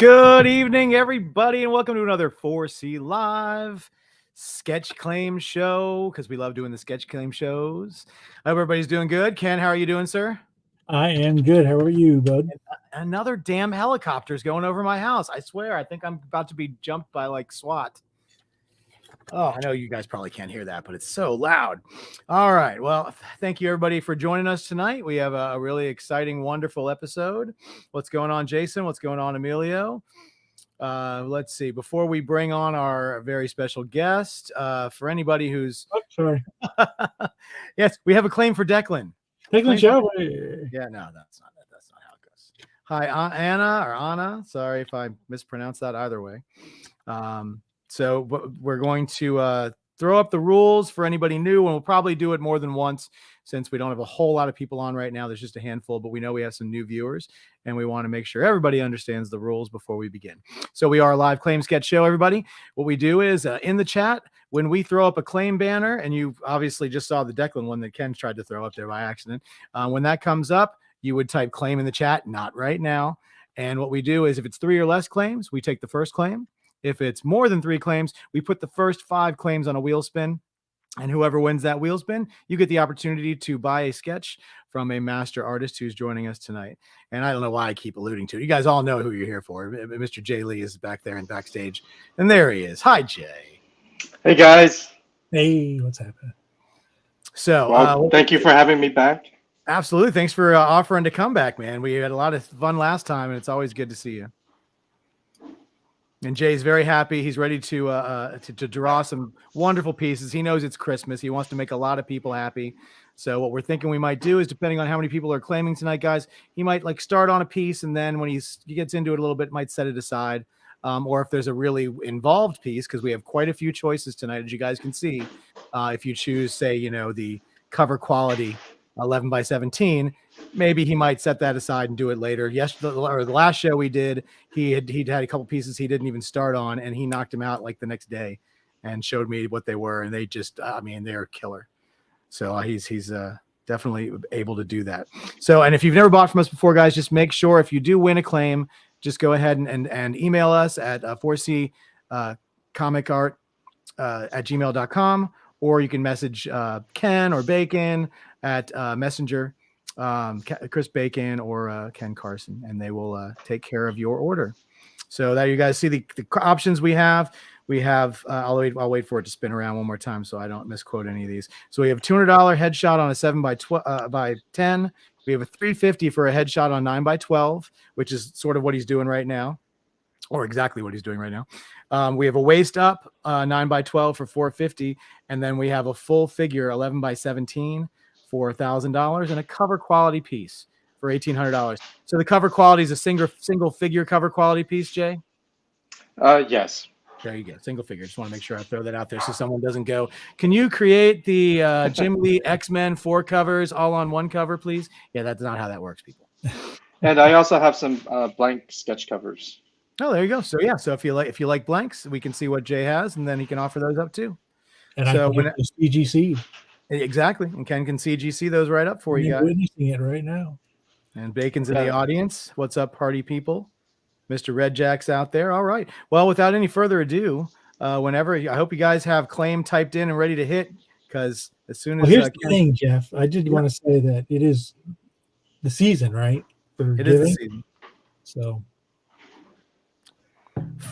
Good evening, everybody, and welcome to another 4C Live sketch claim show, because we love doing the sketch claim shows. I hope everybody's doing good. Ken, how are you doing, sir? I am good. How are you, bud? Another damn helicopter's going over my house. I swear, I think I'm about to be jumped by, like, SWAT. Oh, I know you guys probably can't hear that, but it's so loud. All right. Well, thank you, everybody, for joining us tonight. We have a really exciting, wonderful episode. What's going on, Jason? What's going on, Emilio? Let's see. Before we bring on our very special guest, for anybody who's... Oh, sorry. Yes, we have a claim for Declan. Declan show. Yeah, no, that's not how it goes. Hi, Anna. Sorry if I mispronounced that either way. So we're going to throw up the rules for anybody new, and we'll probably do it more than once since we don't have a whole lot of people on right now. There's just a handful, but we know we have some new viewers, and we want to make sure everybody understands the rules before we begin. So we are a live claim sketch show, everybody. What we do is in the chat, when we throw up a claim banner, and you obviously just saw the Declan one that Ken tried to throw up there by accident. When that comes up, you would type claim in the chat, not right now. And what we do is if it's 3 or less claims, we take the first claim. If it's more than 3 claims, we put the first 5 claims on a wheel spin, and whoever wins that wheel spin, you get the opportunity to buy a sketch from a master artist who's joining us tonight. And I don't know why I keep alluding to it. You guys all know who you're here for. Mr. Jae Lee is back there and backstage, and there he is. Hi, Jay. Hey, guys. Hey, what's happening? So, well, thank you for having me back. Absolutely. Thanks for offering to come back, man. We had a lot of fun last time, and it's always good to see you. And Jay's very happy. He's ready to draw some wonderful pieces. He knows it's Christmas. He wants to make a lot of people happy. So what we're thinking we might do is, depending on how many people are claiming tonight, guys, he might like start on a piece, and then when he gets into it a little bit, might set it aside. Or if there's a really involved piece, because we have quite a few choices tonight, as you guys can see. If you choose, say, the cover quality 11 by 17, maybe he might set that aside and do it later. The last show we did, he'd had a couple pieces he didn't even start on, and he knocked them out like the next day and showed me what they were, and they just, they're killer. So he's definitely able to do that. So, and if you've never bought from us before, guys, just make sure if you do win a claim, just go ahead and email us at 4C comicart at gmail.com, or you can message Ken or Bacon at Messenger, Chris Bacon or Ken Carson, and they will take care of your order. So that you guys see the options we have. We have I'll wait for it to spin around one more time so I don't misquote any of these. So we have a $200 headshot on a 7 by 10. We have a $350 for a headshot on 9 by 12, which is sort of what he's doing right now, or exactly what he's doing right now. We have a waist up 9 by 12 for $450, and then we have a full figure 11 by 17 for $1,000, and a cover quality piece for $1,800. So the cover quality is a single figure cover quality piece, Jay? Yes. There you go. Single figure. Just want to make sure I throw that out there so someone doesn't go, can you create the Jim Lee X-Men 4 covers all on one cover, please? Yeah, that's not how that works, people. And I also have some blank sketch covers. Oh, there you go. So yeah, so if you like blanks, we can see what Jay has, and then he can offer those up too. And so I can CGC. Exactly. And Ken can CGC those right up for you guys. Witnessing it right now. And Bacon's in the audience. What's up, party people? Mr. Red Jack's out there. All right. Well, without any further ado, whenever, I hope you guys have claim typed in and ready to hit, because as soon as... here's the thing, Jeff. I did want to say that it is the season, right? It is the season. So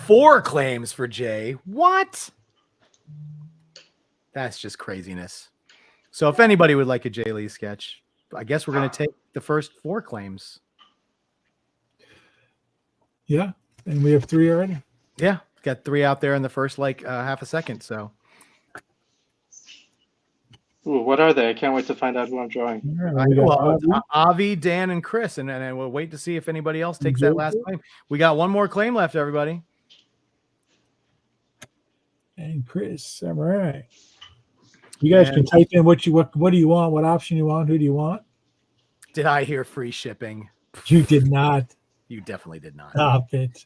4 claims for Jay. What? That's just craziness. So if anybody would like a Jae Lee sketch, I guess we're going to take the first 4 claims. Yeah, and we have 3 already. Yeah, got 3 out there in the first half a second. So, Ooh, what are they? I can't wait to find out who I'm drawing. Avi, Dan, and Chris, and we'll wait to see if anybody else takes that last claim. We got 1 more claim left, everybody. And Chris, all right. You guys can type in what do you want, what option you want, who do you want. Did I hear free shipping? You did not. You definitely did not. Stop it.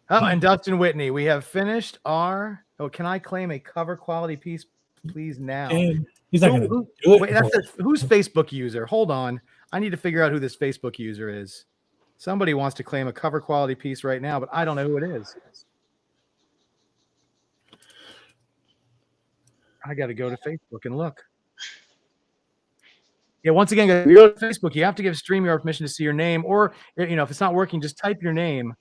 Oh, and Dustin Whitney, we have finished our... Oh, can I claim a cover quality piece, please, now? And he's not going to do it. Wait, who's Facebook user? Hold on. I need to figure out who this Facebook user is. Somebody wants to claim a cover quality piece right now, but I don't know who it is. I got to go to Facebook and look. Yeah, once again, if you go to Facebook, you have to give StreamYard permission to see your name, or if it's not working, just type your name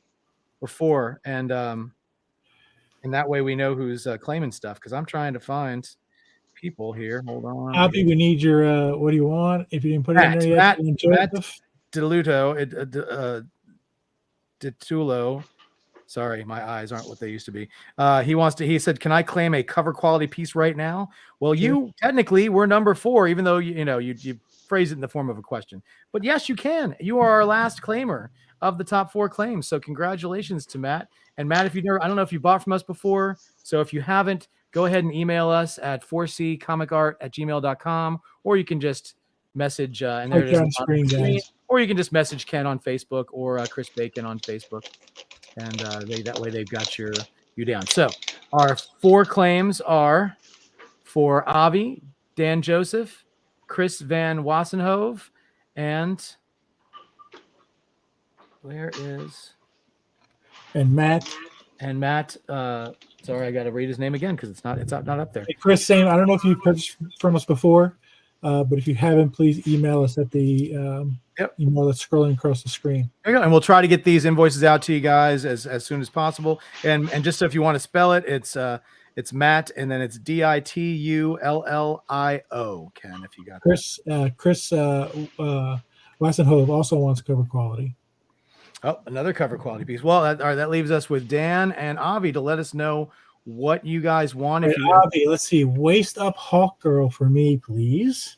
before, and that way we know who's claiming stuff. Because I'm trying to find people here. Hold on. Abby, we need your what do you want? If you didn't put it in there yet, Matt Ditulo. Sorry, my eyes aren't what they used to be. He said, can I claim a cover quality piece right now? Well, you technically were number 4, even though you phrase it in the form of a question. But yes, you can. You are our last claimer of the top 4 claims. So congratulations to Matt. And Matt, I don't know if you bought from us before. So if you haven't, go ahead and email us at 4ccomicart@gmail.com, or you can just message and there it is on screen, guys. Or you can just message Ken on Facebook or Chris Bacon on Facebook. And that way they've got you down. So our 4 claims are for Avi, Dan Joseph, Chris Van Wassenhove, and where is Matt. Sorry, I got to read his name again because it's not up there. Hey, Chris, same. I don't know if you've purchased from us before, but if you haven't, please email us at the email that's scrolling across the screen. There you go. And we'll try to get these invoices out to you guys as soon as possible. And just so if you want to spell it, it's Matt, and then it's Ditullio. Ken, if you got Chris Wassenhove also wants cover quality. Oh, another cover quality piece. Well, that leaves us with Dan and Avi to let us know what you guys want. Avi, let's see. Waist up Hawk Girl for me, please.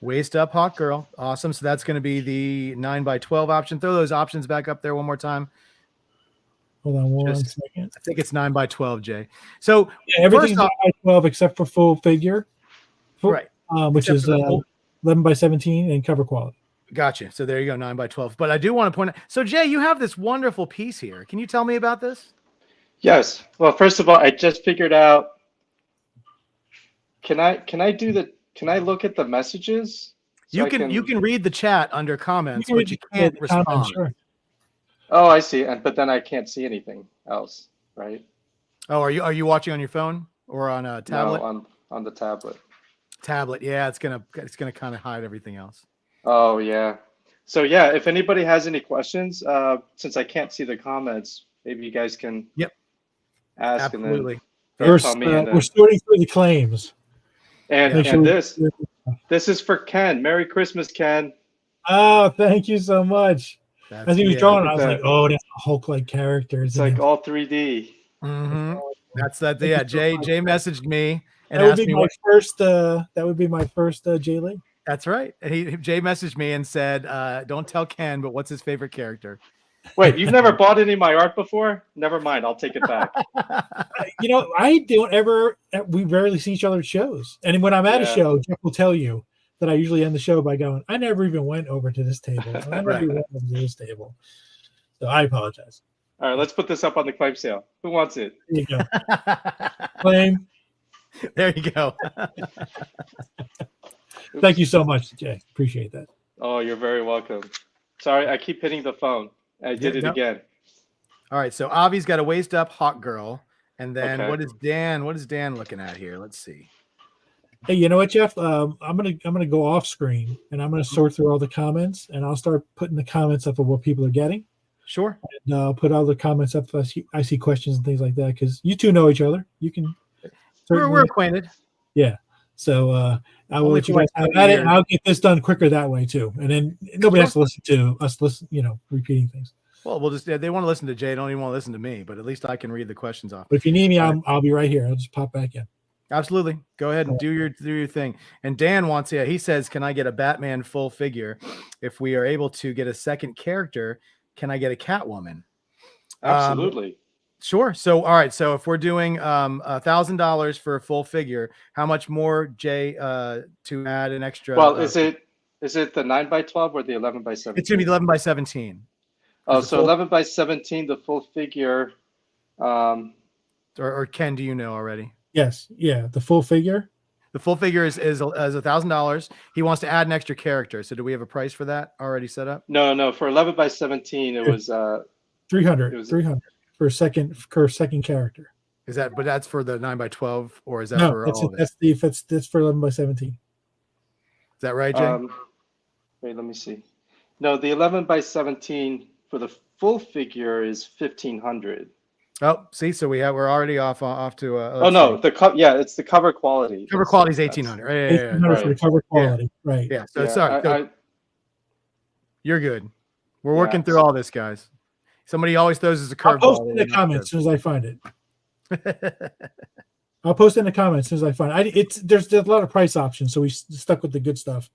Waist up Hawk Girl. Awesome. So that's going to be the 9x12 option. Throw those options back up there one more time. Hold on one second. I think it's 9x12, Jay. So everything's 9x12 except for full figure. Right. Which is 11x17 and cover quality. Gotcha. So there you go, 9x12. But I do want to point out, so Jay, you have this wonderful piece here. Can you tell me about this? Yes. Well, first of all, I just figured out. Can I look at the messages? So you can read the chat under comments, but you can't respond. Sure. Oh, I see. But then I can't see anything else, right? Oh, are you watching on your phone or on a tablet? No, on the tablet. Tablet, yeah, it's gonna kind of hide everything else. Oh yeah. So yeah, if anybody has any questions, since I can't see the comments, maybe you guys can ask. Absolutely. And then we're sorting through the claims. And this is for Ken. Merry Christmas, Ken. Oh, thank you so much. As he was drawing, I was like, "Oh, that's a Hulk-like character." It's like all 3D. Mm-hmm. That's that. Yeah, Jay messaged me and that would asked be me my first. That would be my first Jae Lee. That's right. Jay messaged me and said, "Don't tell Ken, but what's his favorite character?" Wait, you've never bought any of my art before? Never mind, I'll take it back. I don't ever. We rarely see each other at shows, and when I'm at a show, Jeff will tell you that I usually end the show by going, "I never even went over to this table. I never even went over to this table." So I apologize. All right, let's put this up on the claim sale. Who wants it? There you go. Claim. There you go. Thank you so much, Jay. Appreciate that. Oh, you're very welcome. Sorry, I keep hitting the phone. I did it again. All right, so Avi's got a waist up Hawk Girl, and then what is Dan looking at here? Let's see. Hey, you know what, Jeff? I'm gonna go off screen and I'm gonna sort through all the comments, and I'll start putting the comments up of what people are getting. Sure. And I'll put all the comments up if I see questions and things like that, because you two know each other. You can. We're acquainted. Yeah. So I will let you guys have at it, and I'll get this done quicker that way too. And then nobody has to listen to us repeating things. Well, they want to listen to Jay. They don't even want to listen to me, but at least I can read the questions off. But if you need me, I'll be right here. I'll just pop back in. Absolutely. Go ahead and do your thing. And Dan wants, he says, can I get a Batman full figure? If we are able to get a second character, can I get a Catwoman? Absolutely. Sure. So, all right. So if we're doing $1,000 for a full figure, how much more, Jay, to add an extra? Well, is it the 9x12 or the 11x17? It's going to be 11x17. Oh, so 11x17, the full figure. Or Ken, do you know already? Yes. Yeah. The full figure. The full figure is $1,000. He wants to add an extra character. So do we have a price for that already set up? No. For 11 by 17, it was 300. it was 300 for a second character. Is that? But that's for the 9 by 12, or is that No, for all of it? That's for 11 by 17. Is that right, Jay? Wait, let me see. No, the 11 by 17 for the full figure is 1,500. Oh, see, so we're already off to. Oh no, it's the cover quality. Cover quality is 1,800. Yeah, 1,800 for the cover quality, right? Yeah. So sorry, you're good. We're working through all this, guys. Somebody always throws us a curveball. I'll post in the comments as soon as I find it. I'll post in the comments as soon as I find it. There's a lot of price options, so we stuck with the good stuff.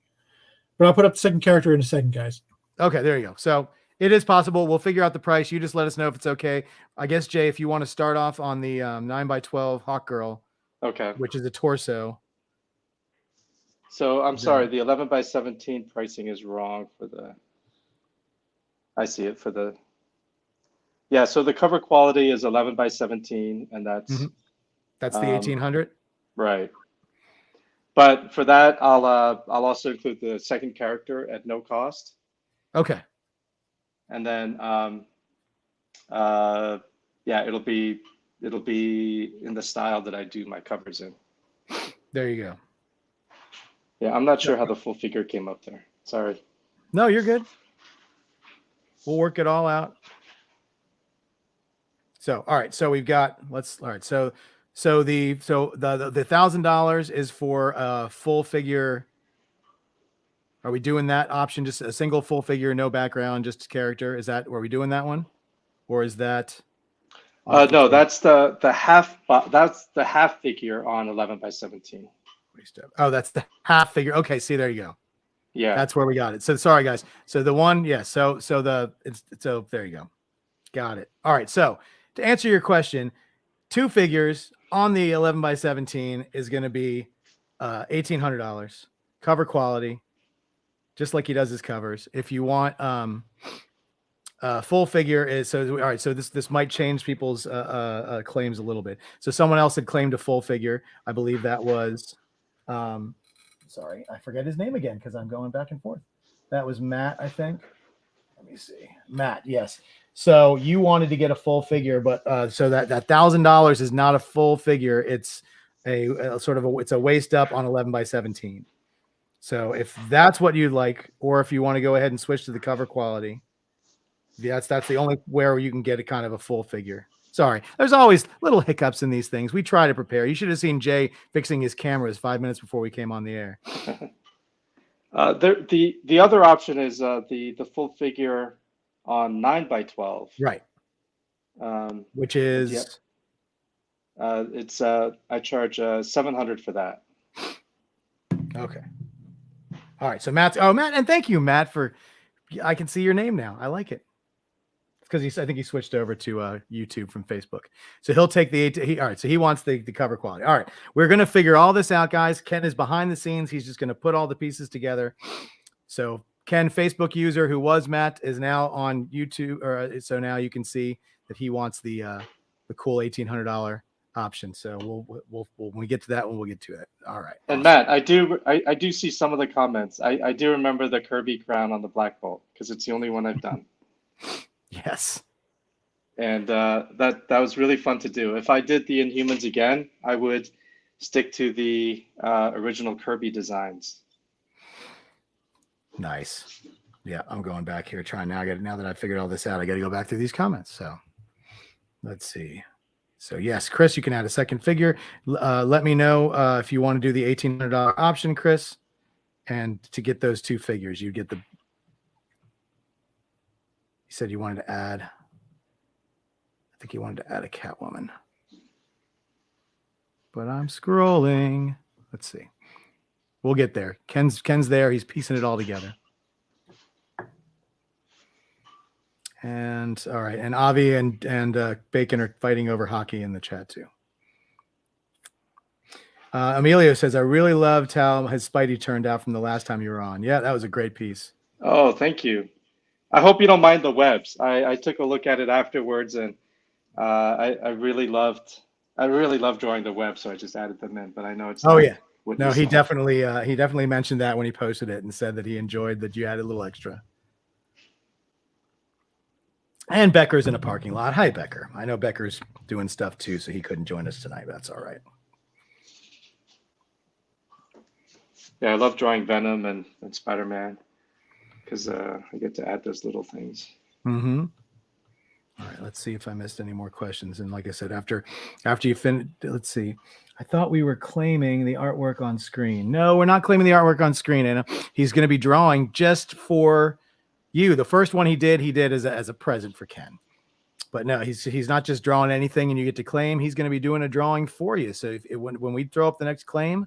But I'll put up the second character in a second, guys. Okay, there you go. So it is possible. We'll figure out the price. You just let us know if it's okay. I guess, Jay, if you want to start off on the 9 by 12 Hawk Girl, okay, which is a torso. So I'm sorry, the 11 by 17 pricing is wrong for the. I see it for the. Yeah, so the cover quality is 11 by 17, and that's the 1,800. Right. But for that, I'll also include the second character at no cost. Okay. And then it'll be in the style that I do my covers in. There you go. Yeah, I'm not sure how the full figure came up there. Sorry. No, you're good. We'll work it all out. So, all right. So we've got, So the $1,000 is for a full figure. Are we doing that option? Just a single full figure, no background, just character. Are we doing that one? Or is that? No, that's the half. That's the half figure on 11 by 17. Oh, that's the half figure. Okay, see, there you go. Yeah, that's where we got it. So sorry, guys. So the one, yeah. So there you go. Got it. All right. So to answer your question, two figures on the 11 by 17 is going to be $1,800 cover quality, just like he does his covers. If you want full figure is all right. So this might change people's claims a little bit. So someone else had claimed a full figure. I believe that was sorry, I forget his name again because I'm going back and forth. That was Matt, I think. Let me see. Matt, yes. So you wanted to get a full figure, but so that $1,000 is not a full figure. It's a sort of it's a waist up on 11 by 17. So if that's what you'd like, or if you want to go ahead and switch to the cover quality, that's the only where you can get a kind of a full figure. Sorry, there's always little hiccups in these things. We try to prepare. You should have seen Jay fixing his cameras 5 minutes before we came on the air. The other option is the full figure on 9 by 12. Right. Which is it's I charge $700 for that. Okay. All right. So Matt, and thank you, Matt, I can see your name now. I like it. It's because I think he switched over to YouTube from Facebook. So he'll take all right. So he wants the cover quality. All right. We're going to figure all this out, guys. Ken is behind the scenes. He's just going to put all the pieces together. So Ken, Facebook user who was Matt, is now on YouTube. So now you can see that he wants the cool $1,800 option. So we'll when we get to that one, we'll get to it. All right. And Matt, I do see some of the comments. I do remember the Kirby crown on the Black Bolt because it's the only one I've done. Yes. And that was really fun to do. If I did the Inhumans again, I would stick to the original Kirby designs. Nice. Yeah, I'm going back here trying now that I figured all this out. I got to go back through these comments. So let's see. So yes, Chris, you can add a second figure. Let me know if you want to do the $1,800 option, Chris. And to get those two figures, you get you said you wanted to add, I think you wanted to add a Catwoman. But I'm scrolling. Let's see. We'll get there. Ken's there. He's piecing it all together. And all right. And Avi and Bacon are fighting over hockey in the chat too. Emilio says, I really loved how his Spidey turned out from the last time you were on. Yeah, that was a great piece. Oh, thank you. I hope you don't mind the webs. I took a look at it afterwards, and I really loved drawing the web, so I just added them in. But I know it's what No, you he saw. definitely mentioned that when he posted it and said that he enjoyed that you added a little extra. And Becker's in a parking lot. Hi, Becker. I know Becker's doing stuff too, so he couldn't join us tonight. That's all right. Yeah, I love drawing Venom and Spider-Man because I get to add those little things. Mm-hmm. All right, let's see if I missed any more questions. And like I said, after you finish, let's see. I thought we were claiming the artwork on screen. No, we're not claiming the artwork on screen, Anna. He's going to be drawing just for you. The first one he did as a present for Ken. But no, he's not just drawing anything and you get to claim. He's going to be doing a drawing for you. So when we throw up the next claim,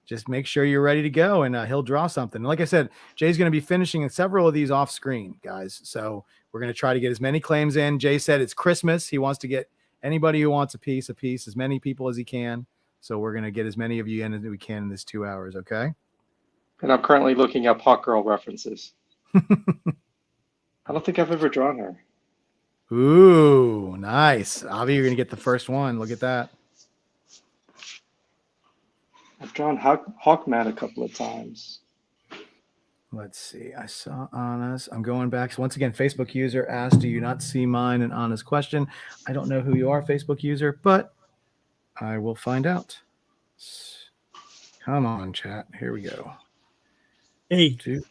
just make sure you're ready to go, and he'll draw something. And like I said, Jay's going to be finishing several of these off screen, guys. So we're going to try to get as many claims in. Jay said it's Christmas. He wants to get anybody who wants a piece, as many people as he can. So we're going to get as many of you in as we can in this 2 hours. Okay. And I'm currently looking up Hawk Girl references. I don't think I've ever drawn her. Ooh, nice. Avi, you're going to get the first one. Look at that. I've drawn Hawkman a couple of times. Let's see. I saw Anna's. I'm going back. So once again, Facebook user asked, do you not see mine and Anna's question? I don't know who you are, Facebook user, but I will find out. Come on, chat. Here we go. 8. 2.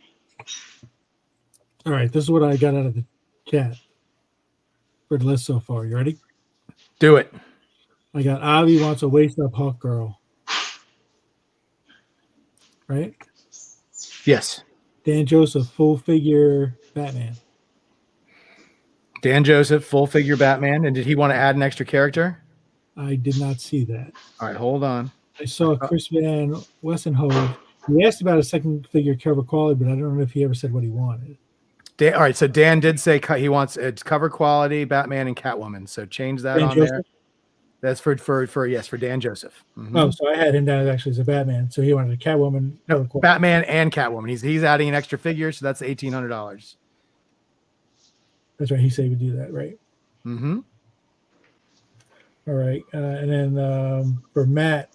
All right, this is what I got out of the chat for the list so far. You ready? Do it. I got Avi wants a waist up Hawk Girl. Right? Yes. Dan Joseph, full figure Batman. Dan Joseph, full figure Batman. And did he want to add an extra character? I did not see that. All right, hold on. I saw Chris Van Wessenhove. He asked about a second figure cover quality, but I don't know if he ever said what he wanted. All right, so Dan did say he wants it's cover quality, Batman and Catwoman. So change that Dan on Joseph? there. That's for Dan Joseph. Mm-hmm. Oh, so I had him down actually as a Batman. So he wanted a Catwoman. No, Batman and Catwoman. He's adding an extra figure, so that's $1,800. That's right. He said he would do that, right? Mm-hmm. All right. And then for Matt,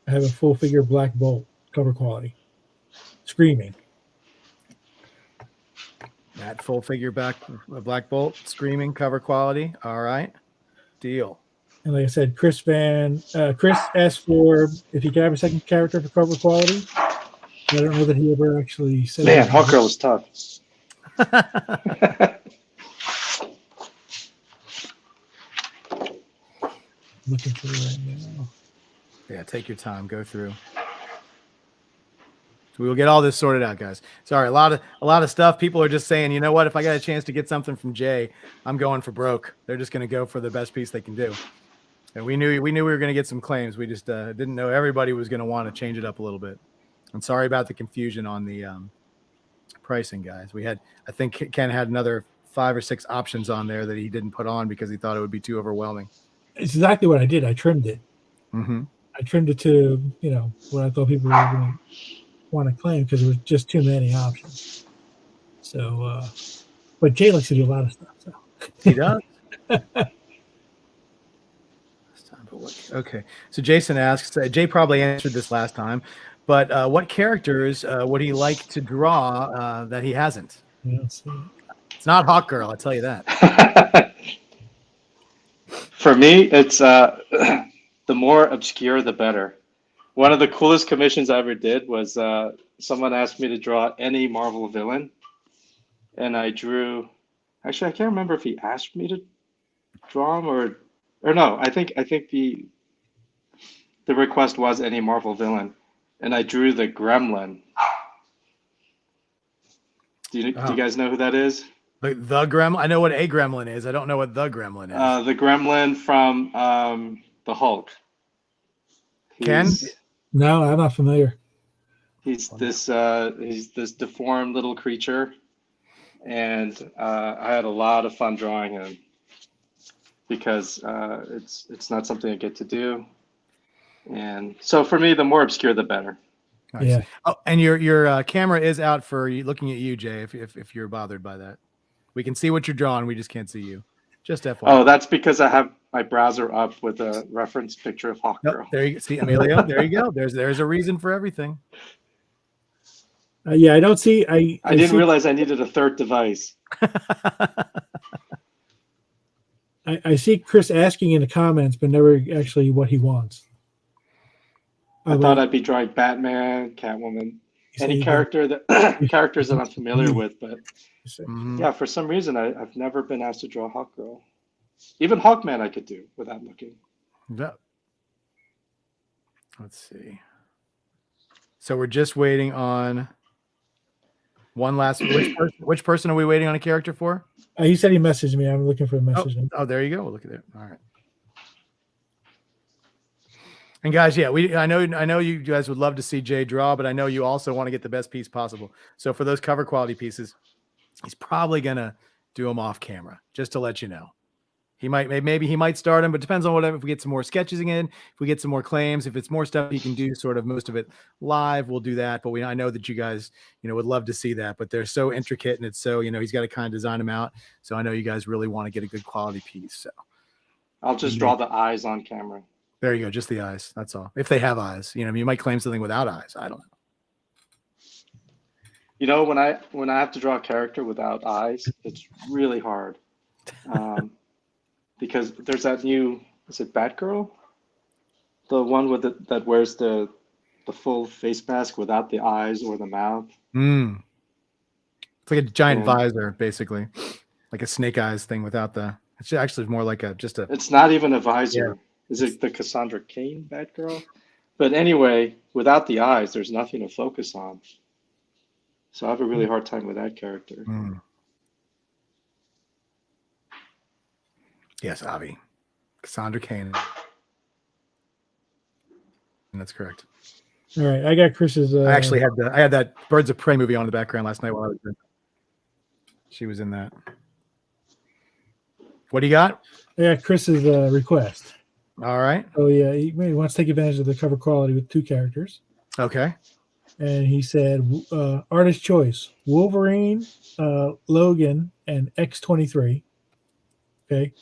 I have a full figure Black Bolt cover quality. Screaming. Matt, full figure Black Bolt, Screaming, cover quality. All right. Deal. And like I said, Chris asked for if he could have a second character for cover quality. I don't know that he ever actually said Man, that. Hawk Girl is tough. Looking for it right now. Yeah, take your time. Go through. So we will get all this sorted out, guys. Sorry, a lot of stuff. People are just saying, you know what? If I got a chance to get something from Jay, I'm going for broke. They're just going to go for the best piece they can do. And we knew we were going to get some claims. We just didn't know everybody was going to want to change it up a little bit. I'm sorry about the confusion on the pricing, guys. I think Ken had another 5 or 6 options on there that he didn't put on because he thought it would be too overwhelming. It's exactly what I did. I trimmed it. Mm-hmm. I trimmed it to, what I thought people were going to want to claim because it was just too many options. So, but Jay likes to do a lot of stuff. So. He does. Okay. So Jason asks, Jay probably answered this last time, but what characters would he like to draw that he hasn't? It's not Hawk Girl, I'll tell you that. For me, it's the more obscure, the better. One of the coolest commissions I ever did was someone asked me to draw any Marvel villain, and I drew. Actually, I can't remember if he asked me to draw him or no. I think the request was any Marvel villain, and I drew the Gremlin. Do you guys know who that is? The Gremlin. I know what a Gremlin is. I don't know what the Gremlin is. The Gremlin from the Hulk. Ken? No, I'm not familiar. He's this deformed little creature, and I had a lot of fun drawing him because it's not something I get to do, and so for me, the more obscure, the better. Nice. Yeah. Oh, and your camera is out for looking at you, Jay. If you're bothered by that, we can see what you're drawing. We just can't see you. Just FYI. Oh, that's because I have my browser up with a reference picture of Hawk Nope, Girl. there you see, Emilio. There you go. There's a reason for everything. Yeah, I don't see. I didn't see, realize I needed a third device. I see Chris asking in the comments, but never actually what he wants. I thought I'd be drawing Batman, Catwoman, any character characters that I'm familiar with, but yeah, for some reason I've never been asked to draw Hawk Girl. Even Hawkman I could do without looking. Yeah. Let's see. So we're just waiting on one last. Which person are we waiting on a character for? He said he messaged me. I'm looking for a message. Oh, there you go. Look at it. All right. And guys, yeah, I know you guys would love to see Jay draw, but I know you also want to get the best piece possible. So for those cover quality pieces, he's probably gonna do them off camera, just to let you know. Maybe he might start him, but it depends on whatever. If we get some more sketches in, if we get some more claims, if it's more stuff he can do, sort of most of it live, we'll do that. But I know that you guys, would love to see that. But they're so intricate, and it's so he's got to kind of design them out. So I know you guys really want to get a good quality piece. So I'll just draw the eyes on camera. There you go, just the eyes. That's all. If they have eyes, you might claim something without eyes. I don't know. When I have to draw a character without eyes, it's really hard. Because there's that new, is it Batgirl? The one with that wears the full face mask without the eyes or the mouth. It's like a giant visor, basically, like a snake eyes thing without the. It's actually more like just a. It's not even a visor. Yeah. Is it the Cassandra Cain Batgirl? But anyway, without the eyes, there's nothing to focus on. So I have a really hard time with that character. Yes, Avi. Cassandra Cain. That's correct. All right, I got Chris's. I actually had that Birds of Prey movie on in the background last night while I was there. She was in that. What do you got? I got Chris's request. All right. Oh yeah, he wants to take advantage of the cover quality with 2 characters. Okay. And he said, artist choice: Wolverine, Logan, and X-23. Okay.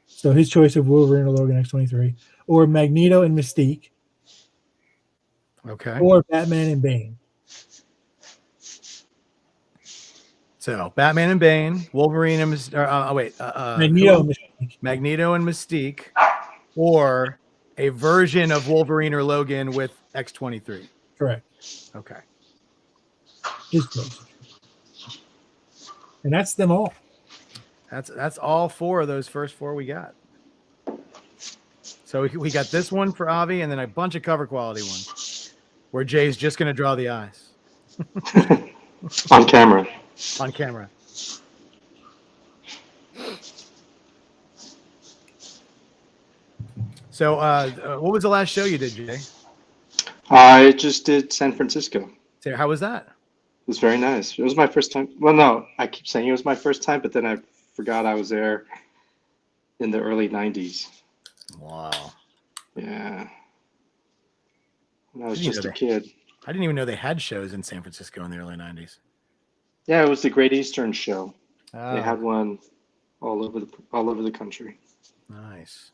So his choice of Wolverine or Logan X-23, or Magneto and Mystique. Okay. Or Batman and Bane. So Batman and Bane, Wolverine and Magneto and Mystique, or a version of Wolverine or Logan with X-23. Correct. Okay. His choice. And that's them all. That's all 4 of those first 4 we got. So we got this one for Avi, and then a bunch of cover quality ones where Jay's just going to draw the eyes. On camera. On camera. So what was the last show you did, Jay? I just did San Francisco. So how was that? It was very nice. It was my first time. Well, no, I keep saying it was my first time, but then I forgot I was there in the early 90s. Wow. Yeah. When I was just a kid. I didn't even know they had shows in San Francisco in the early 90s. Yeah, it was the Great Eastern Show. Oh. They had one all over the country. Nice.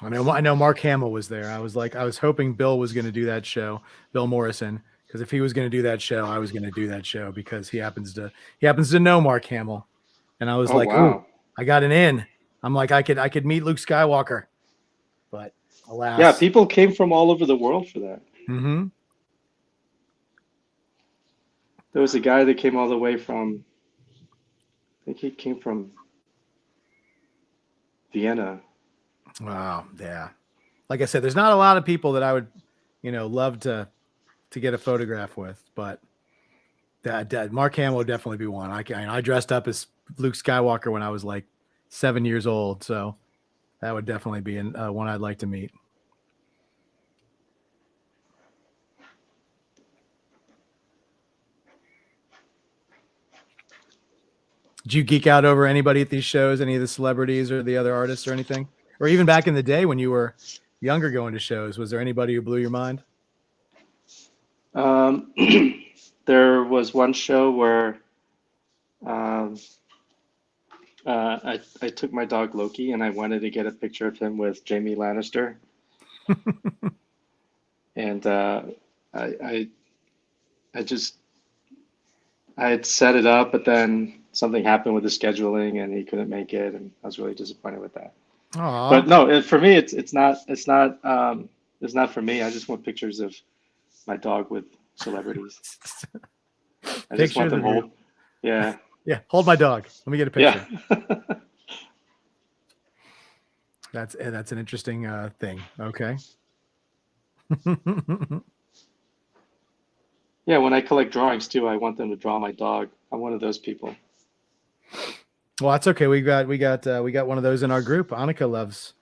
I know Mark Hamill was there. I was hoping Bill was going to do that show, Bill Morrison, because if he was going to do that show, I was going to do that show because he happens to know Mark Hamill. And I was wow. I got an in. I'm like, I could meet Luke Skywalker. But alas. Yeah, people came from all over the world for that. Mm-hmm. There was a guy that came all the way from, I think he came from Vienna. Wow. Yeah. Like I said, there's not a lot of people that I would, love to get a photograph with, but that Mark Hamill would definitely be one. I dressed up as Luke Skywalker when I was like 7 years old. So that would definitely be one I'd like to meet. Did you geek out over anybody at these shows, any of the celebrities or the other artists or anything? Or even back in the day when you were younger going to shows, was there anybody who blew your mind? There was one show where Um, I took my dog Loki and I wanted to get a picture of him with Jamie Lannister. And I just I had set it up, but then something happened with the scheduling and he couldn't make it, and I was really disappointed with that. Aw. But no, for me, it's not for me. I just want pictures of my dog with celebrities. I just want them hold. Yeah. Yeah, hold my dog. Let me get a picture. Yeah. That's an interesting thing. Okay. Yeah, when I collect drawings too, I want them to draw my dog. I'm one of those people. Well, that's okay. We got one of those in our group. Annika loves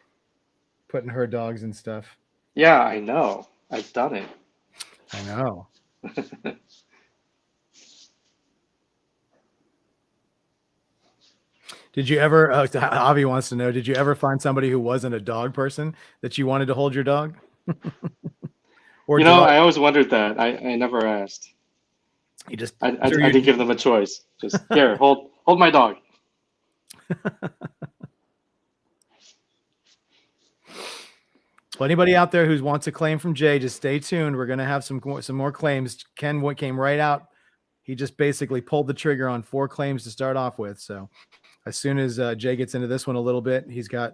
putting her dogs and stuff. Yeah, I know. I've done it. I know. Did you ever, Avi wants to know, did you ever find somebody who wasn't a dog person that you wanted to hold your dog? Or You know, I always wondered that. I never asked. You just I didn't give them a choice. Just here, hold my dog. Well, anybody out there who wants a claim from Jay, just stay tuned. We're gonna have some more claims. Ken came right out. He just basically pulled the trigger on 4 claims to start off with. So as soon as Jay gets into this one a little bit, he's got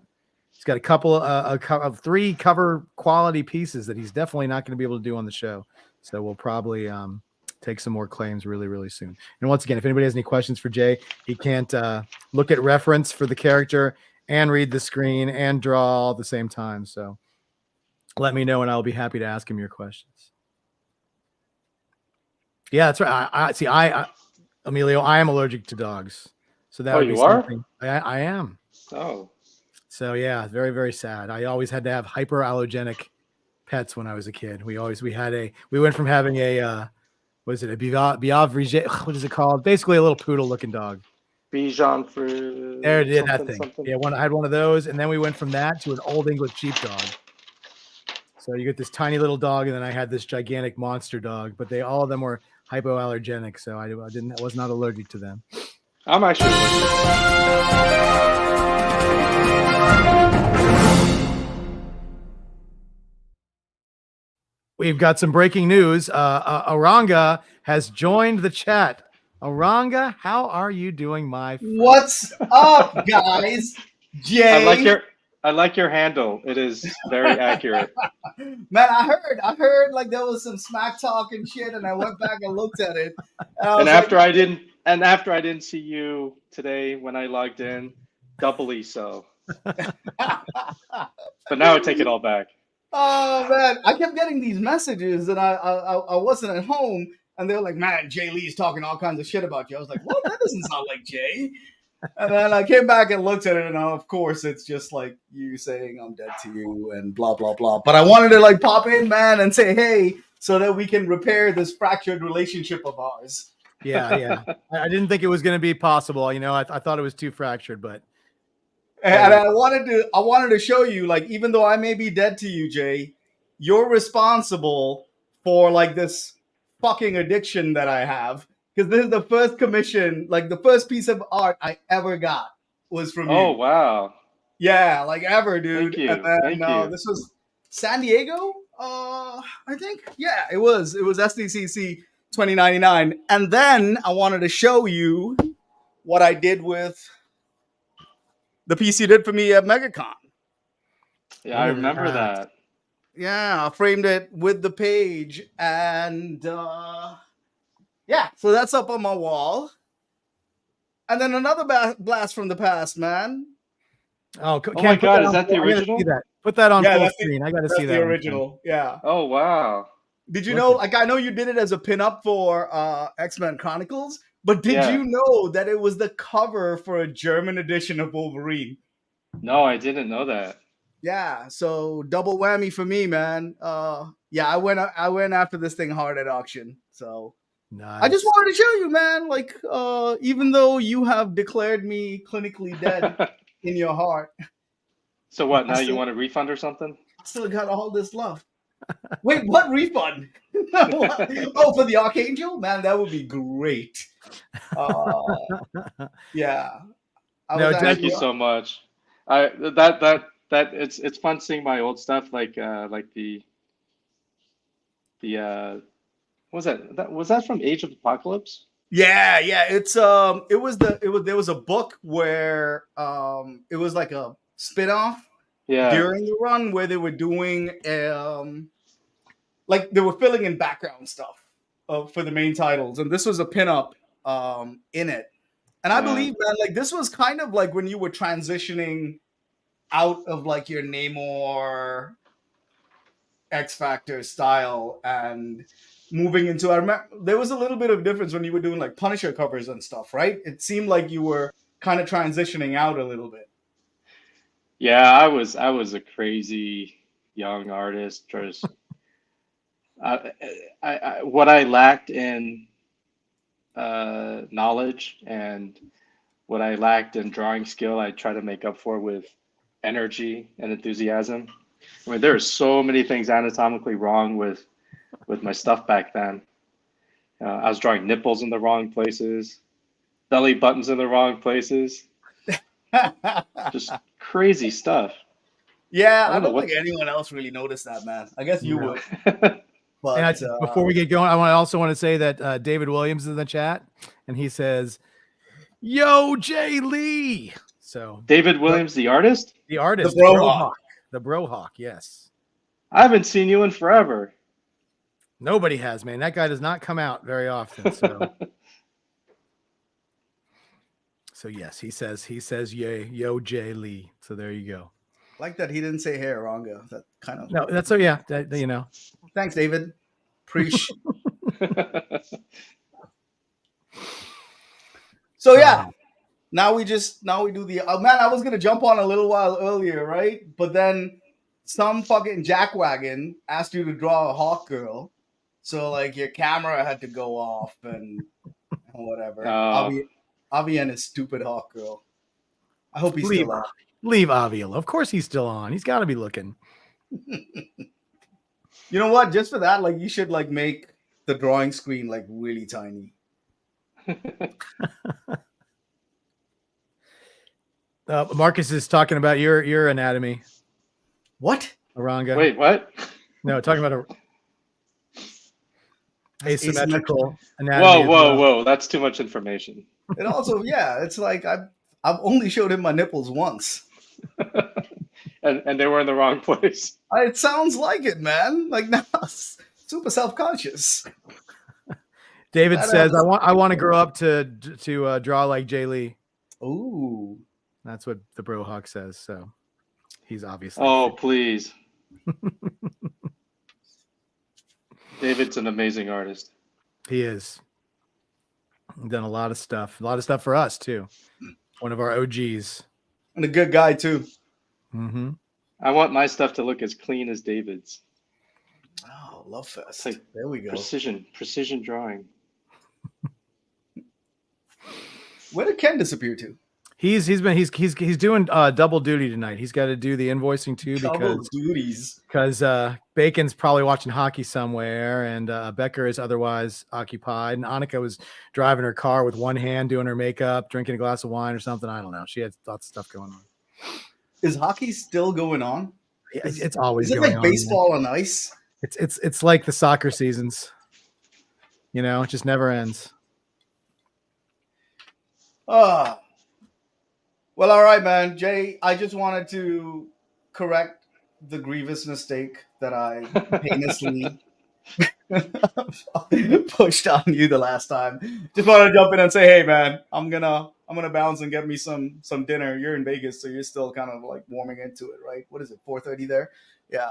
a couple of 3 cover quality pieces that he's definitely not going to be able to do on the show. So we'll probably take some more claims really, really soon. And once again, if anybody has any questions for Jay, he can't look at reference for the character and read the screen and draw all at the same time. So let me know and I'll be happy to ask him your questions. Yeah, that's right. I see. Emilio, I am allergic to dogs. So that would be something. I am. Oh. So yeah, very, very sad. I always had to have hyperallergenic pets when I was a kid. We went from having a what is it, a Biavre, what is it called? Basically a little poodle looking dog. Bichon for there, yeah, that thing. Something. Yeah, I had one of those, and then we went from that to an old English sheepdog. So you get this tiny little dog, and then I had this gigantic monster dog, but all of them were hypoallergenic, so I was not allergic to them. I'm actually We've got some breaking news. Aranga has joined the chat. Aranga, how are you doing, my friend? What's up, guys? Jay. I like your handle. It is very accurate. Man, I heard like there was some smack talk and shit, and I went back and looked at it. And after I didn't see you today when I logged in, doubly so. But now I take it all back. Oh man, I kept getting these messages, and I wasn't at home, and they were like, "Man, Jae Lee's talking all kinds of shit about you." I was like, "What? That doesn't sound like Jay." And then I came back and looked at it, and of course, it's just like you saying I'm dead to you and blah blah blah. But I wanted to like pop in, man, and say hey, so that we can repair this fractured relationship of ours. Yeah. I didn't think it was going to be possible. You know, I thought it was too fractured, but. And I wanted to show you, like, even though I may be dead to you, Jay, you're responsible for like this fucking addiction that I have. Because this is the first commission, like the first piece of art I ever got was from you. Oh wow. Yeah, like ever, dude. Thank you. And then, Thank you. This was San Diego, I think. Yeah, it was. It was SDCC 2099. And then I wanted to show you what I did with the piece you did for me at MegaCon. Yeah, I remember that. Yeah, I framed it with the page, and yeah, so that's up on my wall. And then another blast from the past, man. Oh my God, is that the original? Put that on full screen. I got to see that. The original, yeah. Oh wow. Did you know? Like, I know you did it as a pinup for X-Men Chronicles, but did you know that it was the cover for a German edition of Wolverine? No, I didn't know that. Yeah, so double whammy for me, man. Yeah, I went after this thing hard at auction. So nice. I just wanted to show you, man. Like, even though you have declared me clinically dead in your heart. So what? Now you want a refund or something? I still got all this love. Wait, what refund? Oh, for the Archangel? Man, that would be great. Yeah. No, Thank you so much. It's fun seeing my old stuff like the what was that was that from Age of Apocalypse? Yeah. It's there was a book where it was like a spin-off Yeah. during the run where they were doing like they were filling in background stuff for the main titles, and this was a pinup in it. And I believe, man, like this was kind of like when you were transitioning out of like your Namor X Factor style and moving into. I remember there was a little bit of difference when you were doing like Punisher covers and stuff, right? It seemed like you were kind of transitioning out a little bit. Yeah, I was a crazy young artist. Just what I lacked in knowledge and what I lacked in drawing skill, I try to make up for with energy and enthusiasm. I mean, there are so many things anatomically wrong with my stuff back then. I was drawing nipples in the wrong places, belly buttons in the wrong places, just crazy stuff. Yeah, I don't think anyone else really noticed that, man. I guess you would. But before we get going, I also want to say that David Williams is in the chat, and he says, "Yo, Jae Lee." So David Williams, the artist, the Brohawk, the Brohawk. Yes, I haven't seen you in forever. Nobody has, man. That guy does not come out very often. So, so yes, he says, yo, Jae Lee. So there you go. Like that, he didn't say hey, Aranga. That kind of no. That's so yeah. You know. Thanks, David. Appreciate. So yeah, now we do the. Man, I was gonna jump on a little while earlier, right? But then some fucking jackwagon asked you to draw a Hawk Girl, so like your camera had to go off and whatever. Avi and his stupid Hawk Girl. I hope he's still on. Leave Avi alone. Of course he's still on. He's got to be looking. You know what? Just for that, like you should like make the drawing screen like really tiny. Marcus is talking about your anatomy. What? Aranga. Wait, what? No, talking about asymmetrical anatomy. Whoa! That's too much information. And also, yeah, it's like I've only showed him my nipples once. and they were in the wrong place. It sounds like it, man. Like now, super self-conscious. David says, "I want to grow up to draw like Jae Lee." Ooh, that's what the Brohawk says. So he's obviously. Oh, please. David's an amazing artist. He is. He's done a lot of stuff for us too. One of our OGs, and a good guy too. Mm-hmm. I want my stuff to look as clean as David's. Oh, love fest! Like there we go. Precision drawing. Where did Ken disappear to? He's doing double duty tonight. He's got to do the invoicing too because Bacon's probably watching hockey somewhere, and Becker is otherwise occupied. And Annika was driving her car with one hand, doing her makeup, drinking a glass of wine or something. I don't know. She had lots of stuff going on. Is hockey still going on? It's always is it going like baseball on ice? It's like the soccer seasons. You know, it just never ends. Well, all right, man. Jay, I just wanted to correct the grievous mistake that I heinously pushed on you the last time. Just wanted to jump in and say, hey, man, I'm gonna bounce and get me some dinner. You're in Vegas, so you're still kind of like warming into it, right? What is it, 4:30 there? Yeah.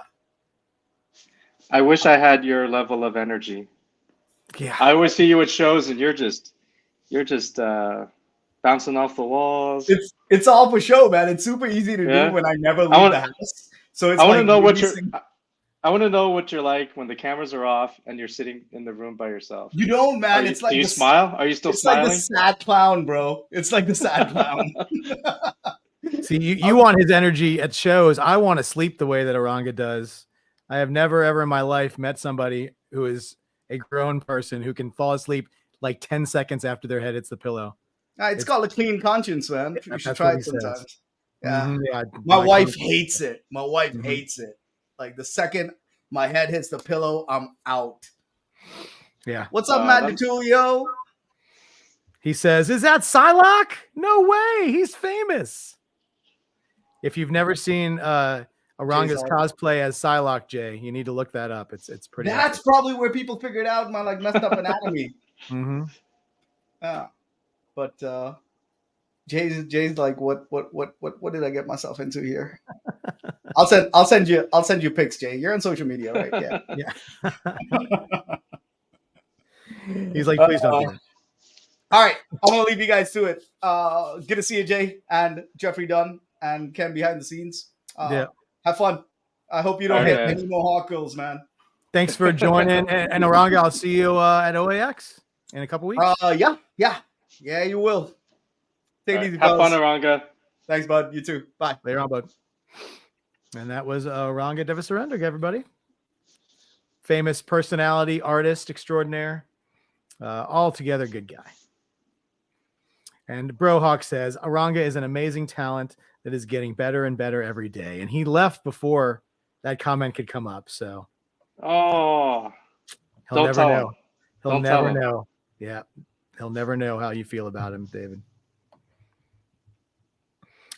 I wish I had your level of energy. Yeah. I always see you at shows, and you're just bouncing off the walls. It's all for show, man. It's super easy to do when I never leave the house. So it's I want to know what you're like when the cameras are off and you're sitting in the room by yourself. You don't, man. It's like do you smile? Are you still smiling? It's like the sad clown, bro. It's like the sad clown. See, you want his energy at shows. I want to sleep the way that Aranga does I have never ever in my life met somebody who is a grown person who can fall asleep like 10 seconds after their head hits the pillow. It's called a clean conscience, man. You should That's try what he it says. sometimes. Yeah. Mhm, yeah, My wife clean- hates it. My wife Mhm. hates it. Like the second my head hits the pillow, I'm out. Yeah. What's up, Matt DeTulio? He says, "Is that Psylocke? No way. He's famous." If you've never seen Aranga's cosplay as Psylocke, Jay, you need to look that up. It's pretty. That's probably where people figured out my like messed up anatomy. Mm-hmm. But Jay's like, what did I get myself into here? I'll send you pics, Jay. You're on social media, right? Yeah. Yeah. He's like, please don't do it. All right, I'm gonna leave you guys to it. Good to see you, Jay, and Jeffrey Dunn, and Ken behind the scenes. Yeah. Have fun. I hope you don't hit any more Hawk girls, man. Thanks for joining, and Aranga, I'll see you at OAX in a couple weeks. Yeah, you will. Take it easy, have fun, Aranga. Thanks, bud. You too. Bye. Later on, bud. And that was Aranga Devasurendra, everybody. Famous personality, artist extraordinaire, altogether good guy. And Brohawk says, Aranga is an amazing talent that is getting better and better every day. And he left before that comment could come up. So, he'll never know. He'll never know. Yeah. He'll never know how you feel about him, David.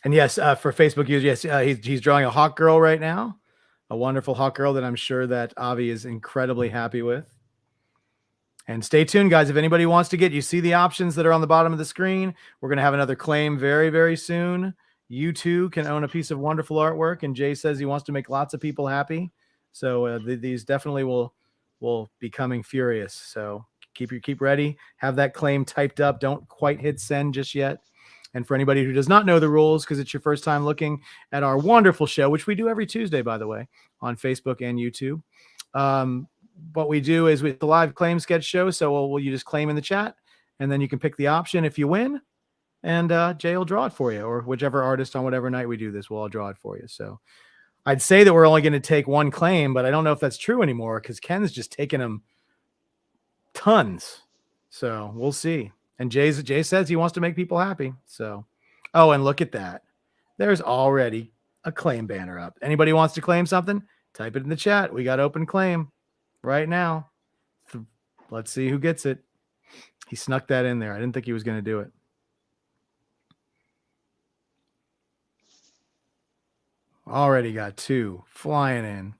And yes, for Facebook users, yes, he's drawing a Hawk girl right now, a wonderful Hawk girl that I'm sure that Avi is incredibly happy with. And stay tuned, guys. If anybody wants to get, you see the options that are on the bottom of the screen. We're going to have another claim very, very soon. You too can own a piece of wonderful artwork. And Jay says he wants to make lots of people happy. So these definitely will be coming furious. So keep ready. Have that claim typed up. Don't quite hit send just yet. And for anybody who does not know the rules, because it's your first time looking at our wonderful show, which we do every Tuesday, by the way, on Facebook and YouTube. What we do is with the live claim sketch show. So you just claim in the chat, and then you can pick the option if you win, and Jay will draw it for you, or whichever artist on whatever night we do this will all draw it for you. So I'd say that we're only going to take one claim, but I don't know if that's true anymore because Ken's just taking them tons. So we'll see. And Jay says he wants to make people happy. So, and look at that. There's already a claim banner up. Anybody wants to claim something? Type it in the chat. We got open claim right now. Let's see who gets it. He snuck that in there. I didn't think he was going to do it. Already got 2 flying in.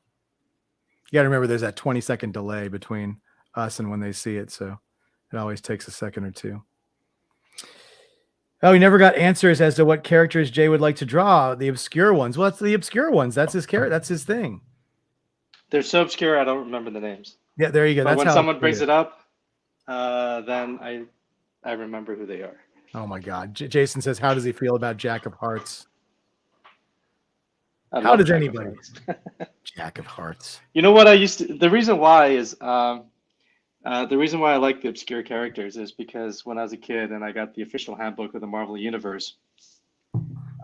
You got to remember there's that 20-second delay between us and when they see it. So it always takes a second or two. Oh, he never got answers as to what characters Jay would like to draw. The obscure ones. Well, that's the obscure ones. That's his character. That's his thing. They're so obscure, I don't remember the names. Yeah, there you go. But that's when how someone brings it up, then I remember who they are. Oh my God. Jason says, how does he feel about Jack of Hearts? How does anybody? Jack of Hearts. You know what I used to, the reason why is, the reason why I like the obscure characters is because when I was a kid and I got the official handbook of the Marvel Universe,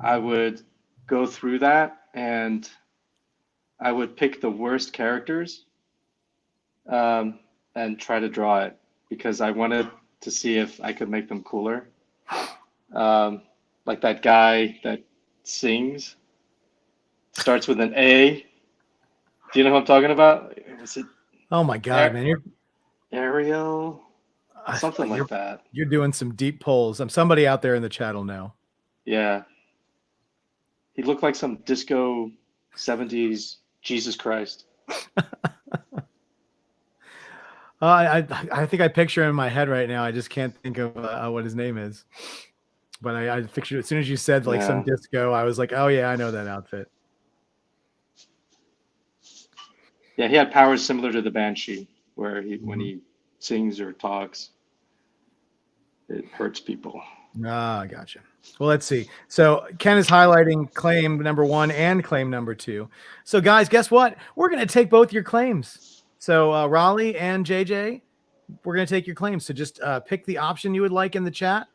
I would go through that and I would pick the worst characters and try to draw it because I wanted to see if I could make them cooler. Like that guy that sings, starts with an A. Do you know who I'm talking about? Was it? Oh my God, man. Ariel? Something like that. You're doing some deep pulls. Somebody out there in the chat will know. Yeah. He looked like some disco 70s Jesus Christ. I think I picture him in my head right now. I just can't think of what his name is. But I pictured as soon as you said some disco, I was like, oh yeah, I know that outfit. Yeah, he had powers similar to the Banshee, where when he sings or talks, it hurts people. Ah, gotcha. Well, let's see. So Ken is highlighting claim number 1 and claim number 2. So guys, guess what? We're going to take both your claims. So Raleigh and JJ, we're going to take your claims. So just pick the option you would like in the chat.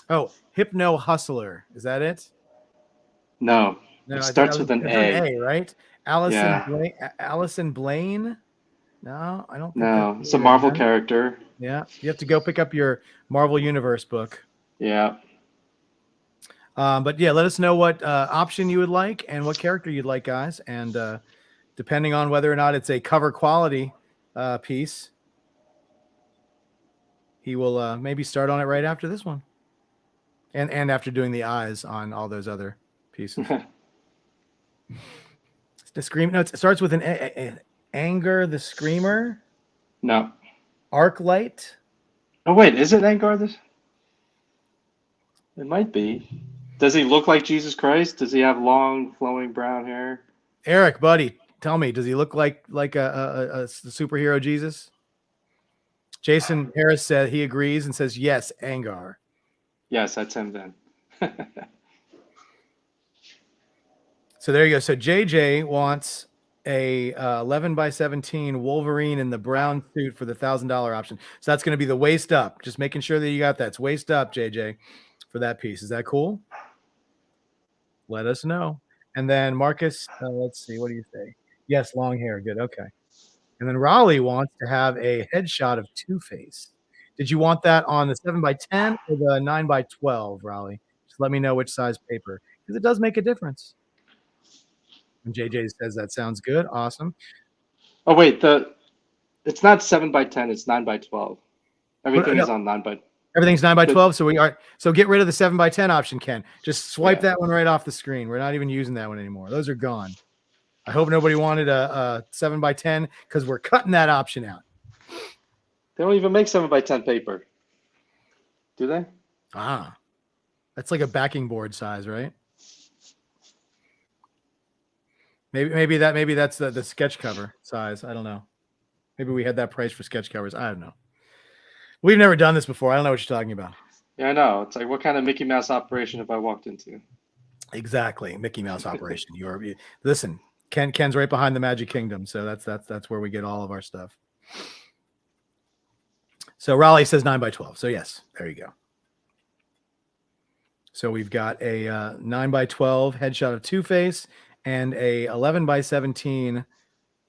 Oh, Hypno Hustler. Is that it? No, it starts with an A. Right? Yeah. Allison Blaine. No, I don't think No, that's it's a it, Marvel man. character. Yeah, you have to go pick up your Marvel Universe book. Yeah. But yeah, let us know what option you would like and what character you'd like, guys. And depending on whether or not it's a cover quality piece, he will maybe start on it right after this one. And after doing the eyes on all those other pieces. The Scream. No, it starts with an Anger the Screamer. No. Arclight. Oh wait, is it Angar this? It might be. Does he look like Jesus Christ? Does he have long flowing brown hair? Eric, buddy, tell me, does he look like a superhero Jesus? Jason Harris said he agrees and says yes, Angar. Yes, that's him then. So there you go. So JJ wants a 11 by 17 Wolverine in the brown suit for the $1,000 option. So that's going to be the waist up. Just making sure that you got that. It's waist up, JJ, for that piece. Is that cool? Let us know. And then Marcus, let's see. What do you say? Yes, long hair. Good. Okay. And then Raleigh wants to have a headshot of Two-Face. Did you want that on the 7 by 10 or the 9 by 12, Raleigh? Just let me know which size paper, because it does make a difference. And JJ says that sounds good. Awesome. Oh wait, it's not 7 by 10, it's 9 by 12. Everything no, is on 9 by. Everything's 9 by 12. So get rid of the 7 by 10 option, Ken. Just swipe Yeah. that one right off the screen. We're not even using that one anymore. Those are gone. I hope nobody wanted a 7 by 10 because we're cutting that option out. They don't even make 7 by 10 paper. Do they? Ah, that's like a backing board size, right? Maybe that's the sketch cover size. I don't know. Maybe we had that price for sketch covers. I don't know. We've never done this before. I don't know what you're talking about. Yeah, I know. It's like, what kind of Mickey Mouse operation have I walked into? Exactly, Mickey Mouse operation. Listen. Ken's right behind the Magic Kingdom, so that's where we get all of our stuff. So Raleigh says 9 by 12. So yes, there you go. So we've got a 9 by 12 headshot of Two-Face and a 11 by 17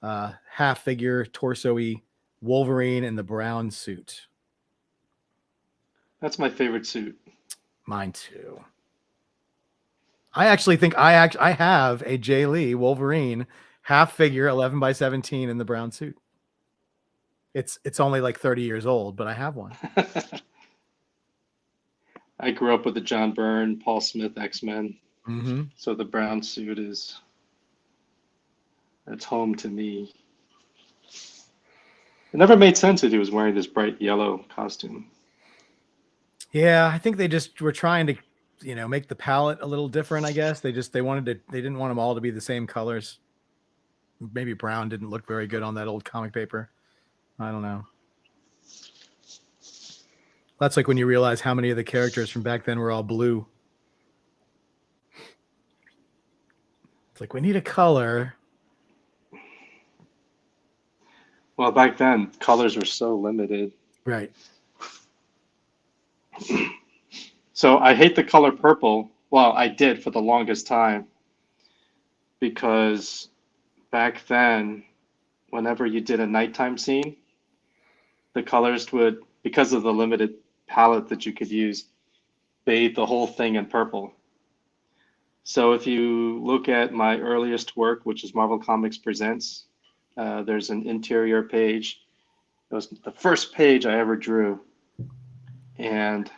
half figure torso-y Wolverine in the brown suit. That's my favorite suit. Mine too. I actually think I have a Jae Lee Wolverine half figure 11 by 17 in the brown suit. It's only like 30 years old, but I have one. I grew up with the John Byrne, Paul Smith X-Men. Mm-hmm. So the brown suit it's home to me. It never made sense that he was wearing this bright yellow costume. Yeah, I think they just were trying to, make the palette a little different, I guess. They didn't want them all to be the same colors. Maybe brown didn't look very good on that old comic paper. I don't know. That's like when you realize how many of the characters from back then were all blue. It's like, we need a color. Well, back then, colors were so limited. Right. So I hate the color purple. Well, I did for the longest time, because back then, whenever you did a nighttime scene, the colors would, because of the limited palette that you could use, bathe the whole thing in purple. So if you look at my earliest work, which is Marvel Comics Presents, there's an interior page. It was the first page I ever drew. And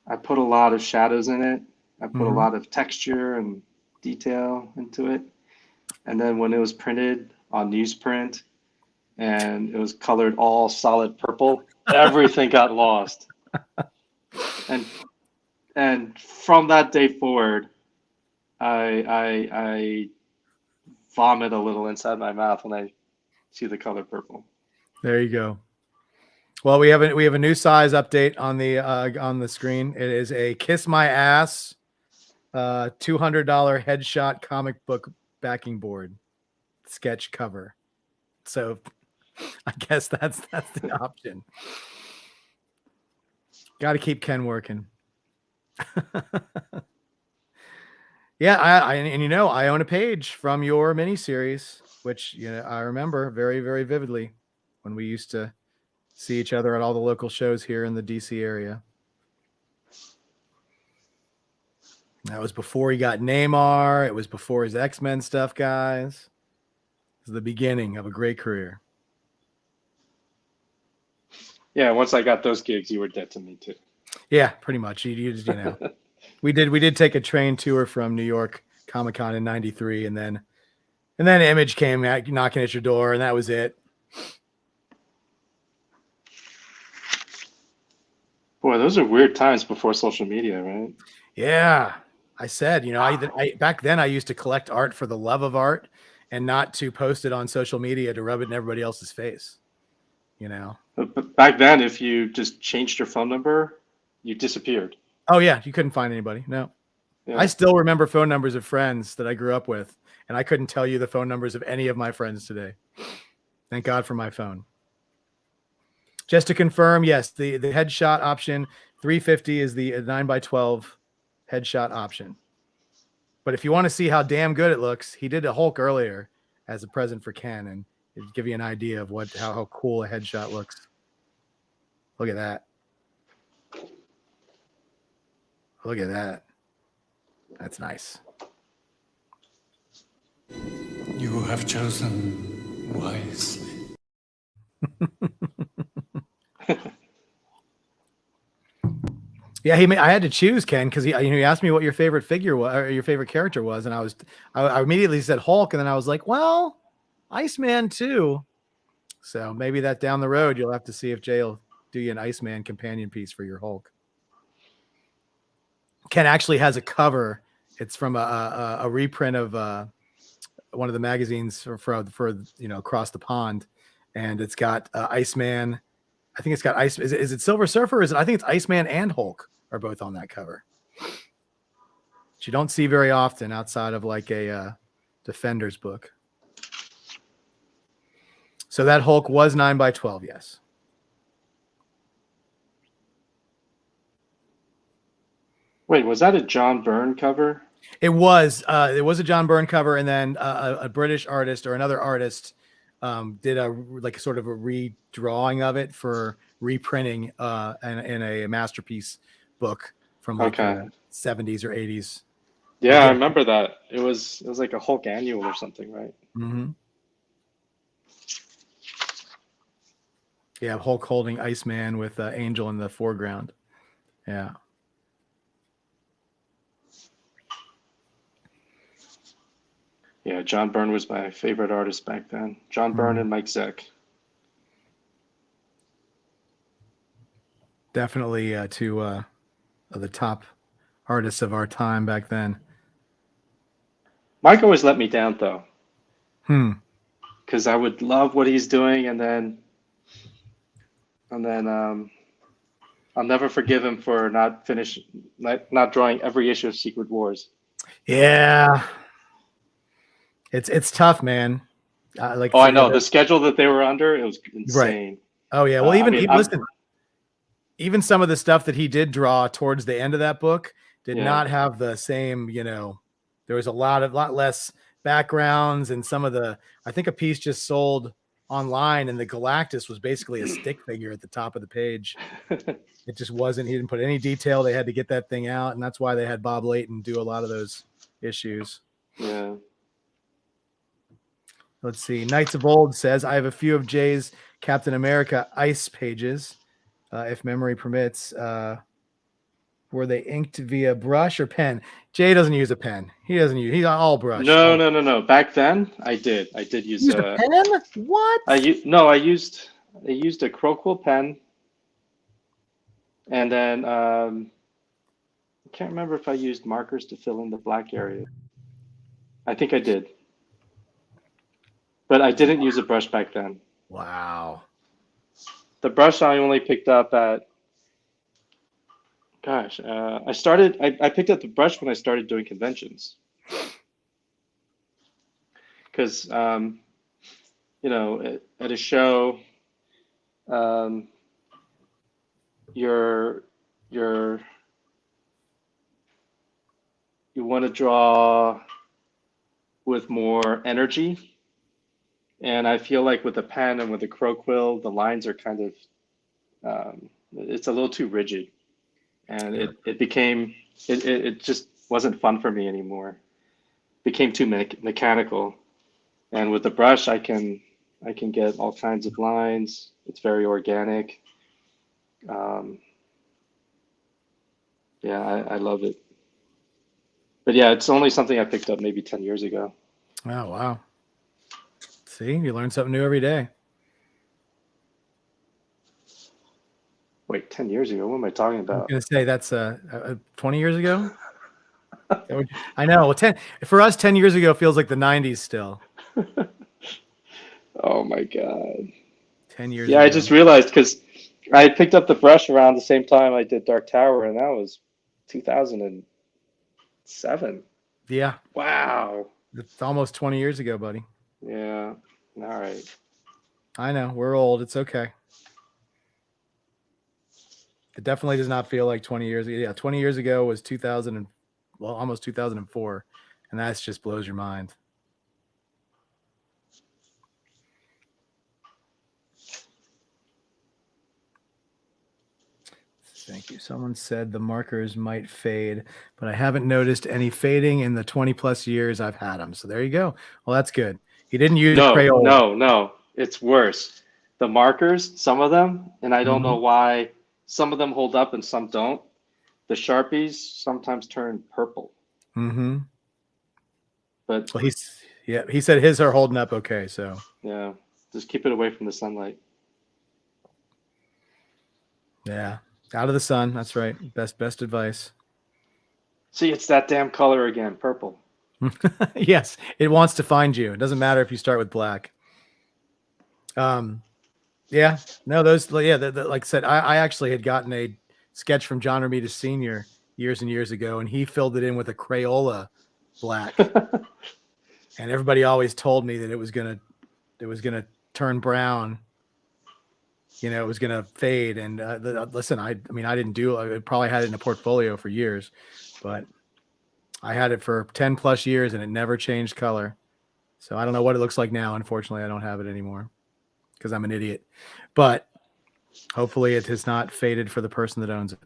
I put a lot of shadows in it. I put a lot of texture and detail into it. And then when it was printed on newsprint and it was colored all solid purple, everything got lost. And from that day forward, I vomit a little inside my mouth when I see the color purple. There you go. Well, we have a new size update on the screen. It is a Kiss My Ass $200 headshot comic book backing board sketch cover. So I guess that's the option. Got to keep Ken working. Yeah, and I own a page from your miniseries, which I remember very, very vividly when we used to see each other at all the local shows here in the DC area. That was before he got Neymar. It was before his X-Men stuff, guys. It was the beginning of a great career. Yeah, once I got those gigs, you were dead to me too. Yeah, pretty much. You know, we did take a train tour from New York Comic-Con in '93, and then Image came knocking at your door, and that was it. Boy, those are weird times before social media, right? Yeah, I said, I back then I used to collect art for the love of art, and not to post it on social media to rub it in everybody else's face. But back then, if you just changed your phone number, you disappeared. Oh yeah, you couldn't find anybody. No. Yeah. I still remember phone numbers of friends that I grew up with, and I couldn't tell you the phone numbers of any of my friends today. Thank God for my phone. Just to confirm, yes, the headshot option 350 is the 9x12 headshot option. But if you want to see how damn good it looks, he did a Hulk earlier as a present for Ken, and it'd give you an idea of how cool a headshot looks. Look at that. Look at that. That's nice. You have chosen wisely. Yeah, I had to choose, Ken, because he asked me what your favorite figure was, or your favorite character was, and I immediately said Hulk, and then I was like, well, Iceman too. So maybe that down the road you'll have to see if Jay will do you an Iceman companion piece for your Hulk. Ken actually has a cover. It's from a reprint of one of the magazines for Across the Pond, and it's got Iceman. I think it's got Ice. Is it Silver Surfer? I think it's Iceman and Hulk are both on that cover. Which you don't see very often outside of like a Defenders book. So that Hulk was 9x12, yes. Wait, was that a John Byrne cover? It was a John Byrne cover, and then a British artist or another artist did sort of a redrawing of it for reprinting in a masterpiece book from like the 70s or 80s. Yeah, I remember that. It was like a Hulk annual or something, right? Mm-hmm. Yeah, Hulk holding Iceman with Angel in the foreground. Yeah. Yeah, John Byrne was my favorite artist back then. John Byrne and Mike Zeck. Definitely two of the top artists of our time back then. Mike always let me down though. Because I would love what he's doing, and then I'll never forgive him for not drawing every issue of Secret Wars. Yeah. It's tough, man. I know the schedule that they were under. It was insane. Right. Oh yeah. Well, even some of the stuff that he did draw towards the end of that book did not have the same. There was a lot less backgrounds, and I think a piece just sold online, and the Galactus was basically a stick figure at the top of the page. It just wasn't. He didn't put any detail. They had to get that thing out, and that's why they had Bob Layton do a lot of those issues. Yeah. Let's see. Knights of Old says, I have a few of Jay's Captain America ice pages, if memory permits. Were they inked via brush or pen? Jay doesn't use a pen. He's all brush. No. Back then, I did use a pen. What? I used a Crowquill pen, and then I can't remember if I used markers to fill in the black area. I think I did. But I didn't use a brush back then. Wow. The brush I only picked up at, I picked up the brush when I started doing conventions. Because, at a show, you want to draw with more energy. And I feel like with the pen and with the crow quill, the lines are kind of, it's a little too rigid. And it just wasn't fun for me anymore. Became too mechanical. And with the brush, I can get all kinds of lines. It's very organic. Yeah, I love it. But yeah, it's only something I picked up maybe 10 years ago. Oh, wow. See, you learn something new every day. Wait, 10 years ago? What am I talking I was about? going to say that's 20 years ago. I know. Well, 10 for us, 10 years ago feels like the 90s still. Oh my God. 10 years Yeah, ago. I just realized because I picked up the brush around the same time I did Dark Tower, and that was 2007. Yeah. Wow. It's almost 20 years ago, buddy. Yeah. All right. I know. We're old. It's okay. It definitely does not feel like 20 years ago. Yeah, 20 years ago was 2000 and well, almost 2004, and that just blows your mind. Thank you. Someone said the markers might fade, but I haven't noticed any fading in the 20 plus years I've had them. So there you go. Well, that's good. He didn't use Crayola. No. It's worse. The markers, some of them, and I don't know Mhm. why some of them hold up and some don't. The Sharpies sometimes turn purple. Mm-hmm. But Well, he said his are holding up okay. So yeah, just keep it away from the sunlight. yeah, out of the sun. That's right. Best advice. See, it's that damn color again, purple. Yes, it wants to find you. It doesn't matter if you start with black. Yeah, no, those, yeah, like I said, I actually had gotten a sketch from John Romita Sr. years and years ago, and he filled it in with a Crayola black, and everybody always told me that it was gonna turn brown. You know, it was gonna fade. And listen, I mean, I probably had it in a portfolio for years, but I had it for 10 plus years, and it never changed color. So I don't know what it looks like now. Unfortunately, I don't have it anymore because I'm an idiot. But hopefully it has not faded for the person that owns it.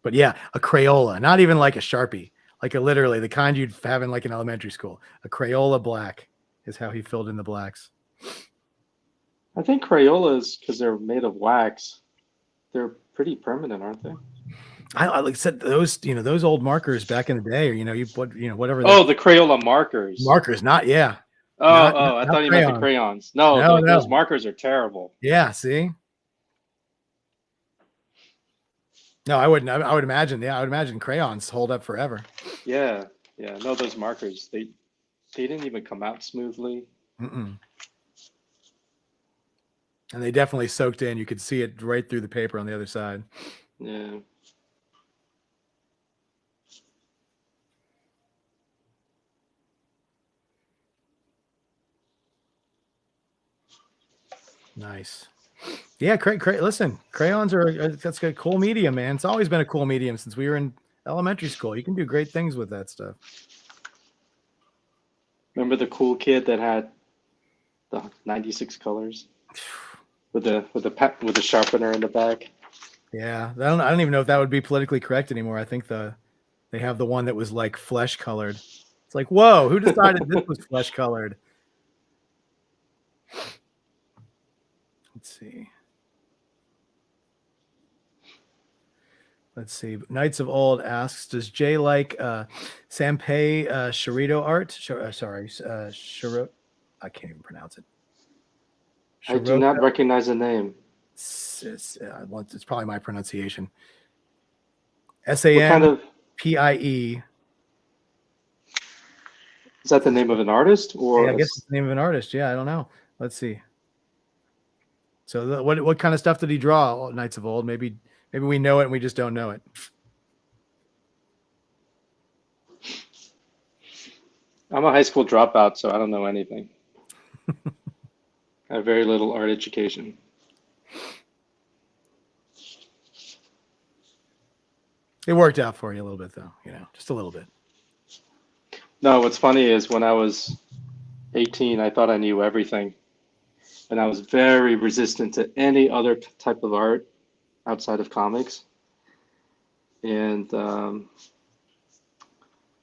But yeah, a Crayola, not even like a Sharpie, like literally the kind you'd have in like an elementary school. A Crayola black is how he filled in the blacks. I think Crayolas, because they're made of wax, they're pretty permanent, aren't they? I like said those, those old markers back in the day, or whatever. Oh, the Crayola markers. Markers, not yeah. I thought you meant the crayons. No, those markers are terrible. Yeah, see. No, I wouldn't. I would imagine. Yeah, I would imagine crayons hold up forever. Yeah. No, those markers, they didn't even come out smoothly. Mm-mm. And they definitely soaked in. You could see it right through the paper on the other side. Yeah. Nice. Yeah, listen, crayons that's a cool medium, man. It's always been a cool medium since we were in elementary school. You can do great things with that stuff. Remember the cool kid that had the 96 colors with the sharpener in the back? Yeah, I don't even know if that would be politically correct anymore. I think they have the one that was like flesh colored. It's like, whoa, who decided this was flesh colored? Let's see. Knights of Old asks, does Jay like Sanpei Shirito art? Shiro. I can't even pronounce it. I do not recognize the name. It's probably my pronunciation. What kind of SANPIE. Is that the name of an artist, or I guess it's the name of an artist. Yeah, I don't know. Let's see. So what kind of stuff did he draw? Knights of Old. Maybe we know it and we just don't know it. I'm a high school dropout, so I don't know anything. I have very little art education. It worked out for you a little bit, though. Just a little bit. No, what's funny is when I was 18, I thought I knew everything, and I was very resistant to any other type of art outside of comics. And then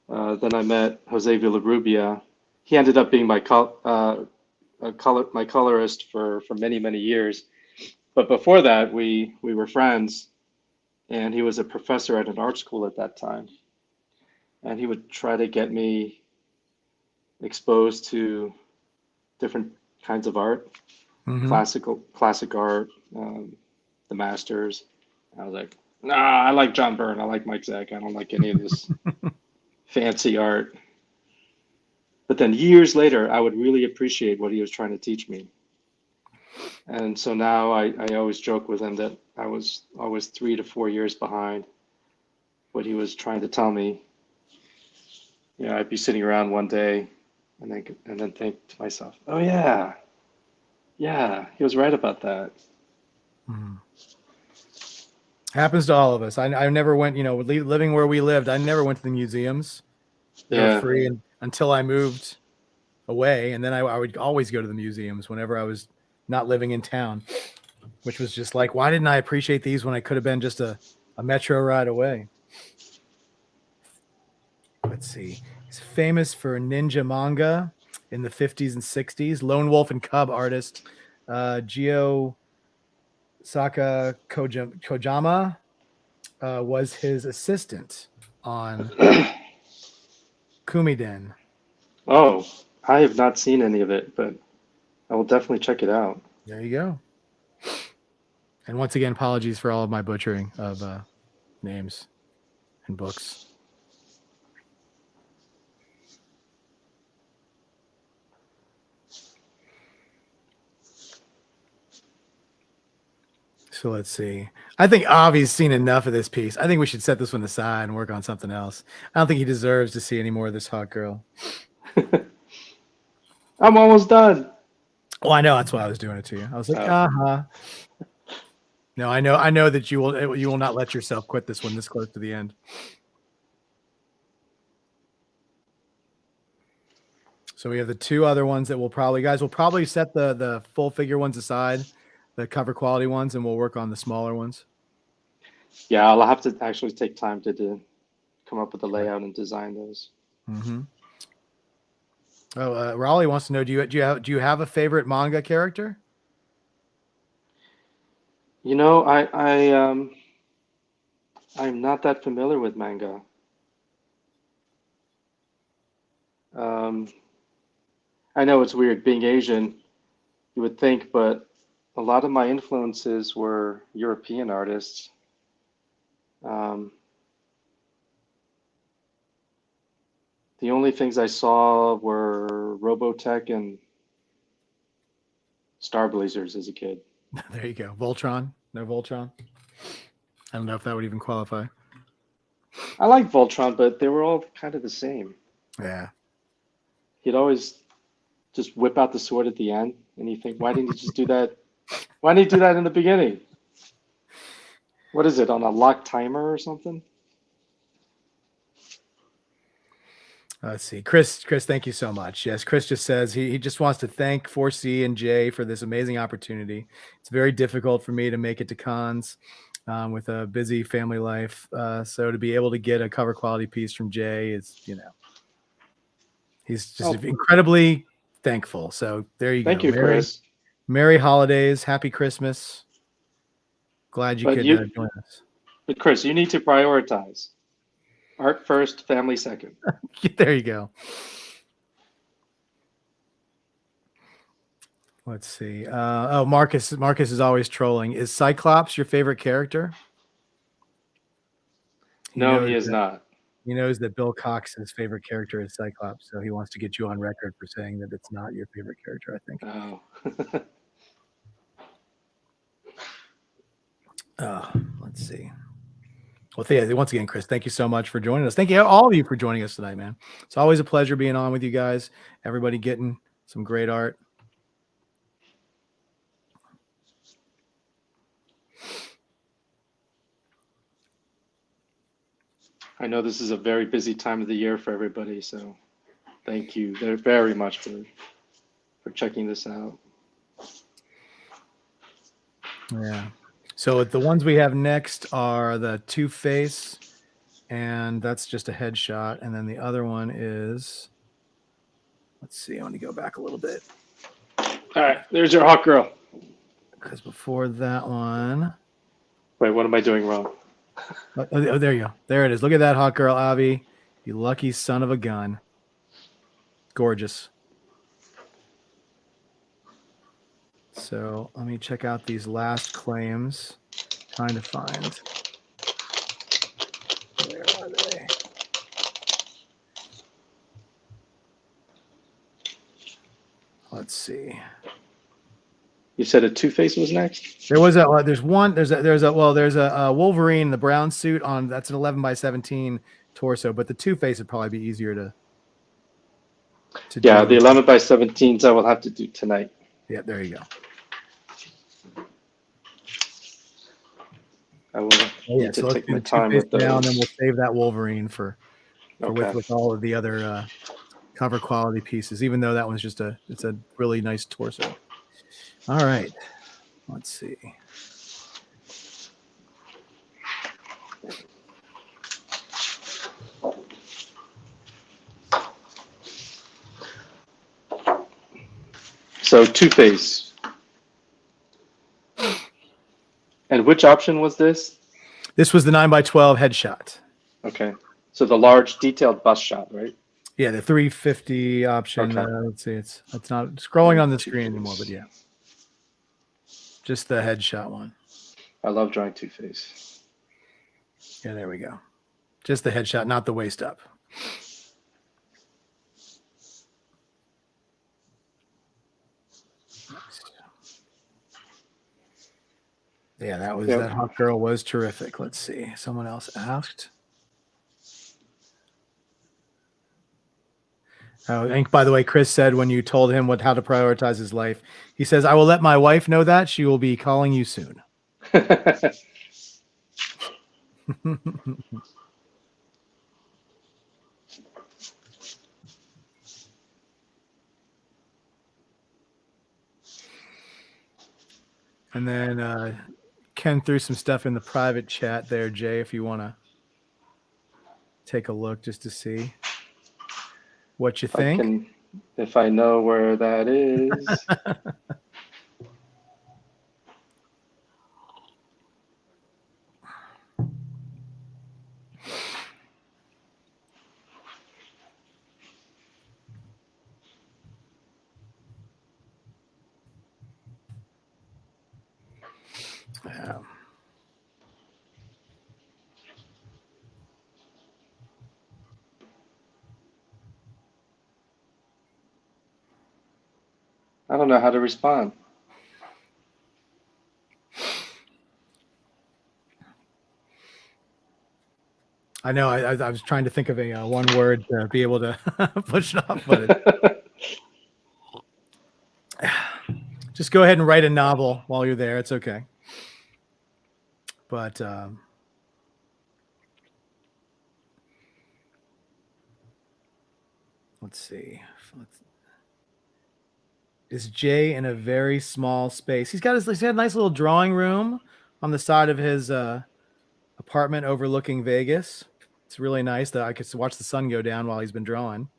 I met Jose Villarrubia. He ended up being my colorist for many years. But before that, we were friends, and he was a professor at an art school at that time. And he would try to get me exposed to different kinds of art, Mhm. classic art, the masters. I was like, nah, I like John Byrne. I like Mike Zeck. I don't like any of this fancy art. But then years later, I would really appreciate what he was trying to teach me. And so now I always joke with him that I was always 3 to 4 years behind what he was trying to tell me. I'd be sitting around one day and then think to myself, oh yeah, he was right about that. Mhm. Happens to all of us. I never went, living where we lived, I never went to the museums. They were free until I moved away. And then I would always go to the museums whenever I was not living in town, which was just like, why didn't I appreciate these when I could have been just a metro ride away? Let's see. He's famous for ninja manga in the 50s and 60s. Lone Wolf and Cub artist Gio Saka Kojama was his assistant on Kumiden. Oh, I have not seen any of it, but I will definitely check it out. There you go. And once again, apologies for all of my butchering of names and books. So let's see. I think Avi's seen enough of this piece. I think we should set this one aside and work on something else. I don't think he deserves to see any more of this hot girl. I'm almost done. Well, I know that's why I was doing it to you. I was like, No, I know that you will not let yourself quit this one this close to the end. So we have the two other ones that we'll probably set the full figure ones aside, the cover quality ones, and we'll work on the smaller ones. Yeah, I'll have to actually take time to come up with the layout and design those. Mm-hmm. Oh, Raleigh wants to know: do you have a favorite manga character? I'm not that familiar with manga. I know it's weird being Asian, you would think, but a lot of my influences were European artists. The only things I saw were Robotech and Star Blazers as a kid. There you go. Voltron. No Voltron. I don't know if that would even qualify. I like Voltron, but they were all kind of the same. Yeah. He'd always just whip out the sword at the end, and you think, why didn't he just do that? Why didn't he do that in the beginning? What is it, on a locked timer or something? Let's see. Chris, thank you so much. Yes, Chris just says he just wants to thank 4C and Jay for this amazing opportunity. It's very difficult for me to make it to cons with a busy family life. So to be able to get a cover quality piece from Jay is, he's just incredibly thankful. So there you go. Thank you, Chris. Merry holidays. Happy Christmas. Glad you could join us. But Chris, you need to prioritize. Art first, family second. There you go. Let's see. Marcus is always trolling. Is Cyclops your favorite character? No, he is not. He knows that Bill Cox's favorite character is Cyclops, so he wants to get you on record for saying that it's not your favorite character, I think. Oh. Let's see. Well, once again, Chris, thank you so much for joining us. Thank you, all of you, for joining us tonight, man. It's always a pleasure being on with you guys. Everybody getting some great art. I know this is a very busy time of the year for everybody, so thank you very much for checking this out. Yeah. So the ones we have next are the Two-Face, and that's just a headshot. And then the other one is, let's see, I want to go back a little bit. All right, there's your hot girl. Because before that one. Wait, what am I doing wrong? Oh, there you go. There it is. Look at that hot girl, Avi. You lucky son of a gun. Gorgeous. So let me check out these last claims. Trying to find. Where are they? Let's see. You said a Two-Face was next? There's a Wolverine in the brown suit on, that's an 11 by 17 torso, but the Two-Face would probably be easier to yeah, do. the 11 by 17s I will have to do tonight. Yeah, there you go. I will Yeah, need so to let's take do my the time Two-Face with now, and then those. we'll save that Wolverine for Okay. with all of the other cover quality pieces, even though that one's just it's a really nice torso. All right, let's see. So Two-Face. And which option was this? This was the 9x12 headshot. Okay. So the large detailed bust shot, right? Yeah, the 350 option. Okay. Let's see, it's not scrolling on the screen anymore, but yeah, just the headshot one. I love drawing Two-Face. Yeah, there we go. Just the headshot, not the waist up. Yeah, that hot girl was terrific. Let's see. Someone else asked. Oh, I think, by the way, Chris said when you told him how to prioritize his life, he says, "I will let my wife know that. She will be calling you soon." And then Ken threw some stuff in the private chat there, Jay, if you want to take a look just to see what you think. If I know where that is. Yeah. I don't know how to respond. I know. I was trying to think of a one word to be able to push it off, but just go ahead and write a novel while you're there. It's okay. But let's see. Is Jay in a very small space? He's got a nice little drawing room on the side of his apartment overlooking Vegas. It's really nice that I could watch the sun go down while he's been drawing.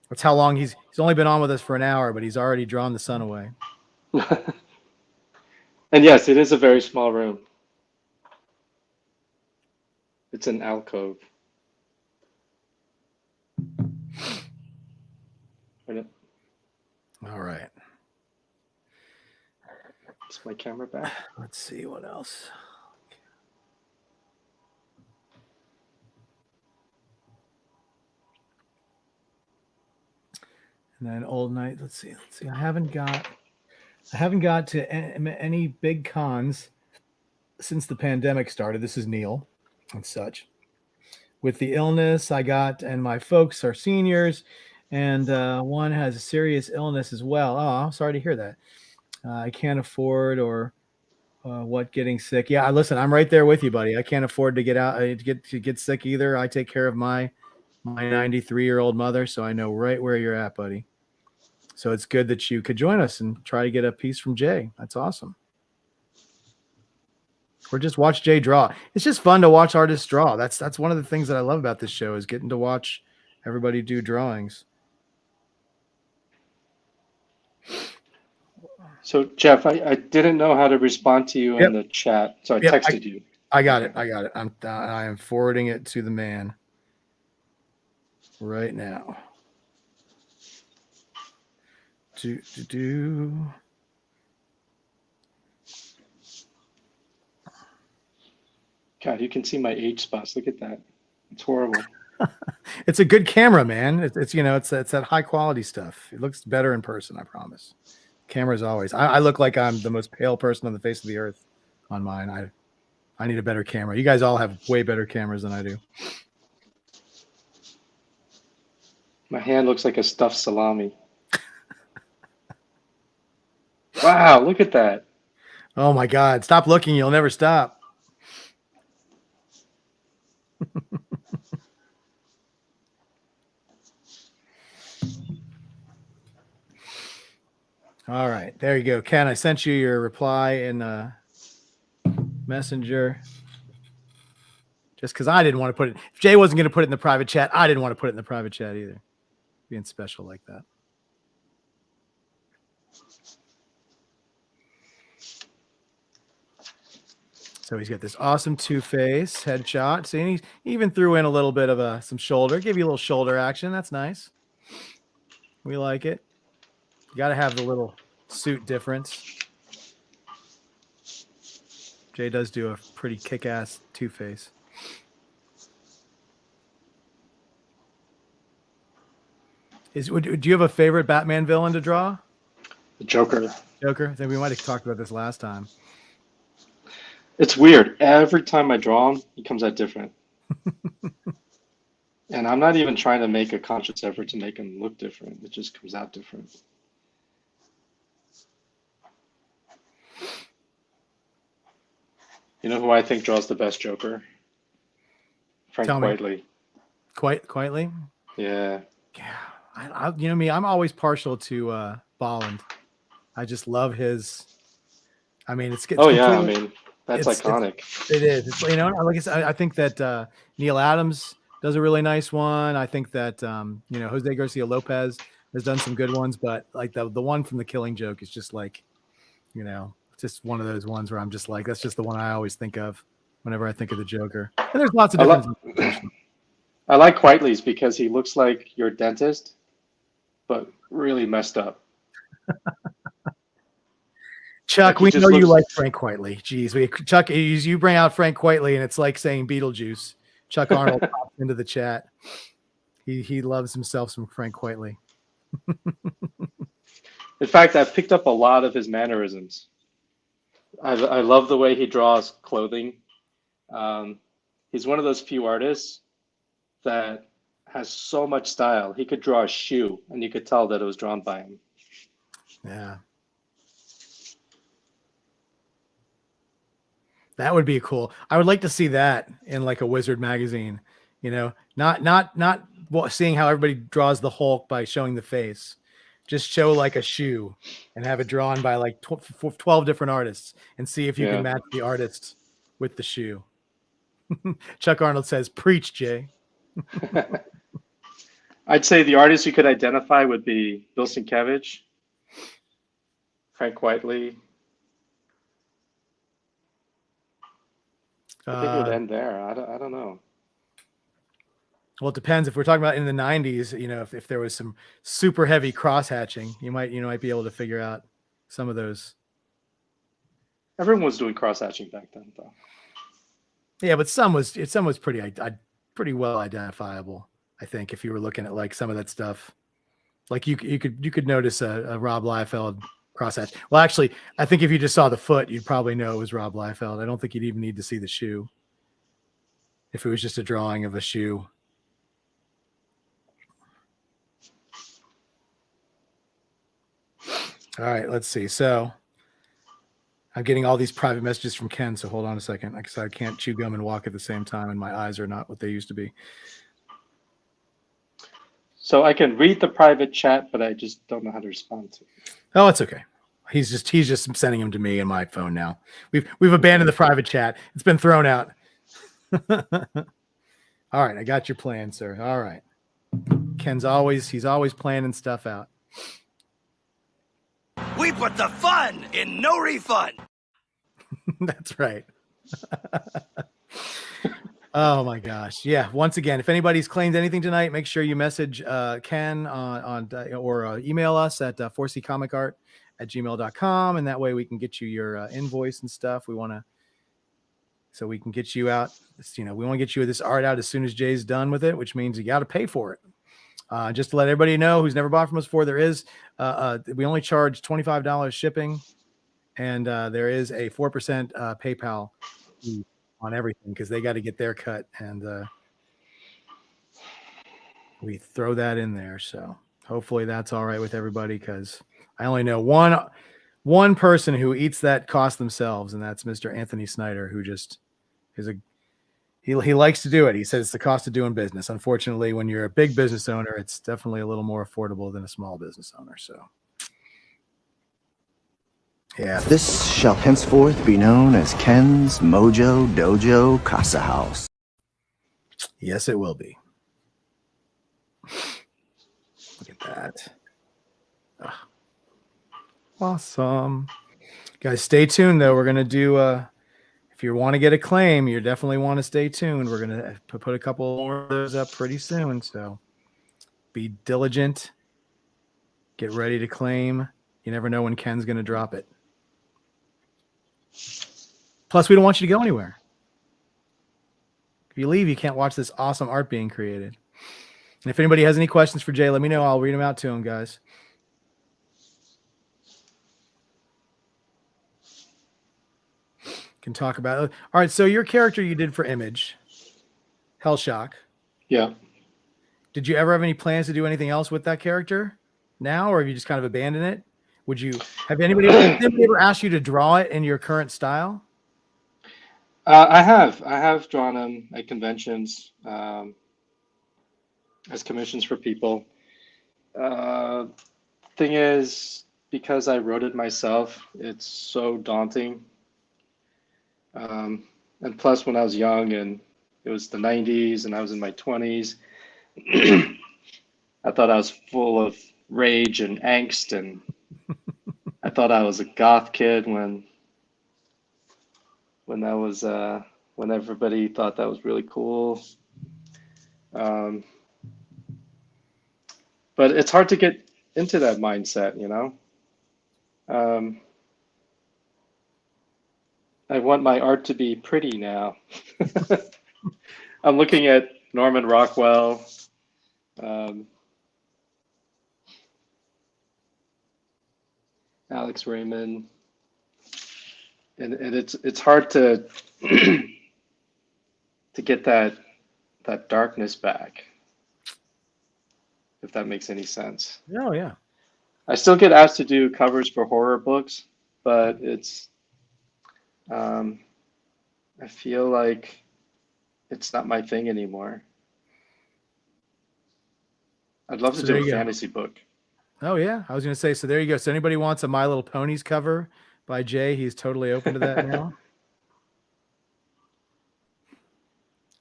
That's how long he's only been on with us for an hour, but he's already drawn the sun away. And yes, it is a very small room. It's an alcove. All right. Is my camera back? Let's see what else. And then Old Night. Let's see. I haven't got to any big cons since the pandemic started. This is Neil and such. With the illness I got, and my folks are seniors, and one has a serious illness as well. Oh, I'm sorry to hear that. I can't afford or What getting sick? Yeah, listen, I'm right there with you, buddy. I can't afford to get out to get sick either. I take care of my 93-year-old mother, so I know right where you're at, buddy. So it's good that you could join us and try to get a piece from Jay. That's awesome. Or just watch Jay draw. It's just fun to watch artists draw. That's one of the things that I love about this show is getting to watch everybody do drawings. So Jeff, I didn't know how to respond to you in the chat, so I texted you. I got it. I got it. I am forwarding it to the man right now. God, you can see my age spots. Look at that. It's horrible. It's a good camera, man. It's it's that high quality stuff. It looks better in person, I promise. Cameras always. I look like I'm the most pale person on the face of the earth on mine. I need a better camera. You guys all have way better cameras than I do. My hand looks like a stuffed salami. Wow, look at that. Oh my God. Stop looking. You'll never stop. All right. There you go. Ken, I sent you your reply in Messenger. Just because I didn't want to put it. If Jay wasn't going to put it in the private chat, I didn't want to put it in the private chat either. Being special like that. So he's got this awesome two-face headshot. See, he even threw in a little bit of some shoulder. Give you a little shoulder action. That's nice. We like it. You got to have the little suit difference. Jay does do a pretty kick-ass two-face. Do you have a favorite Batman villain to draw? The Joker. Joker? I think we might have talked about this last time. It's weird. Every time I draw him, he comes out different. And I'm not even trying to make a conscious effort to make him look different. It just comes out different. You know who I think draws the best Joker? Frank Whiteley. Quietly? Yeah. Yeah. You know me, I'm always partial to Bolland. I just love his. I mean, it's oh yeah, I mean that's iconic. It is. It's, like I said, I think that Neil Adams does a really nice one. I think that Jose Garcia Lopez has done some good ones, but like the one from The Killing Joke is just like, just one of those ones where I'm just like, that's just the one I always think of whenever I think of the Joker. And there's lots of different. I like Whiteley's because he looks like your dentist, but really messed up. Chuck, we know you like Frank Whiteley. Jeez, Chuck, you bring out Frank Whiteley, and it's like saying Beetlejuice. Chuck Arnold pops into the chat. He loves himself some Frank Whiteley. In fact, I've picked up a lot of his mannerisms. I love the way he draws clothing. He's one of those few artists that has so much style. He could draw a shoe, and you could tell that it was drawn by him. Yeah. That would be cool. I would like to see that in like a Wizard magazine, not seeing how everybody draws the Hulk by showing the face. Just show like a shoe and have it drawn by like 12 different artists and see if you can match the artist with the shoe. Chuck Arnold says, preach, Jay. I'd say the artists you could identify would be Bill Sienkiewicz, Frank Whiteley. I think it would end there. I don't know. Well, it depends. If we're talking about in the 90s, if there was some super heavy cross hatching, you might be able to figure out some of those. Everyone was doing cross hatching back then, though. Yeah, but some was pretty well identifiable. I think if you were looking at like some of that stuff, like you could notice a Rob Liefeld crosshatch. Well, actually, I think if you just saw the foot, you'd probably know it was Rob Liefeld. I don't think you'd even need to see the shoe if it was just a drawing of a shoe. All right, let's see. So I'm getting all these private messages from Ken, so hold on a second. Like I said, I can't chew gum and walk at the same time, and my eyes are not what they used to be. So I can read the private chat, but I just don't know how to respond to it. Oh, it's okay. He's just sending them to me and my phone now. We've abandoned the private chat. It's been thrown out. All right, I got your plan, sir. All right. He's always planning stuff out. We put the fun in no refund. That's right. Oh my gosh. Yeah. Once again, if anybody's claimed anything tonight, make sure you message Ken or email us at 4ccomicart@gmail.com. And that way we can get you your invoice and stuff. So we can get you out. We want to get you this art out as soon as Jay's done with it, which means you got to pay for it. Just to let everybody know who's never bought from us before, there is we only charge $25 shipping, and there is a 4% PayPal fee on everything because they got to get their cut, and we throw that in there. So hopefully that's all right with everybody, because I only know one person who eats that cost themselves, and that's Mr. Anthony Snyder, who just is he likes to do it. He says it's the cost of doing business. Unfortunately, when you're a big business owner, it's definitely a little more affordable than a small business owner. So yeah. This shall henceforth be known as Ken's Mojo Dojo Casa House. Yes, it will be. Look at that. Oh. Awesome. Guys, stay tuned, though. We're going to do, if you want to get a claim, you definitely want to stay tuned. We're going to put a couple more of those up pretty soon. So be diligent. Get ready to claim. You never know when Ken's going to drop it. Plus, we don't want you to go anywhere. If you leave, you can't watch this awesome art being created. And if anybody has any questions for Jay, let me know. I'll read them out to him, guys. Can talk about it. All right, so your character you did for Image, Hellshock. Yeah. Did you ever have any plans to do anything else with that character now, or have you just kind of abandoned it? Have anybody ever asked you to draw it in your current style? I have drawn them at conventions as commissions for people. Thing is, because I wrote it myself, it's so daunting. And plus, when I was young and it was the 90s and I was in my 20s, I thought I was full of rage and angst, and I thought I was a goth kid when that was when everybody thought that was really cool. But it's hard to get into that mindset, you know. I want my art to be pretty now. I'm looking at Norman Rockwell, Alex Raymond, and it's hard to to get that darkness back, if that makes any sense. Oh yeah. I still get asked to do covers for horror books, but it's I feel like it's not my thing anymore. I'd love to do a fantasy book. Oh yeah, I was gonna say. So there you go. So anybody wants a My Little Ponies cover by Jay, he's totally open to that now.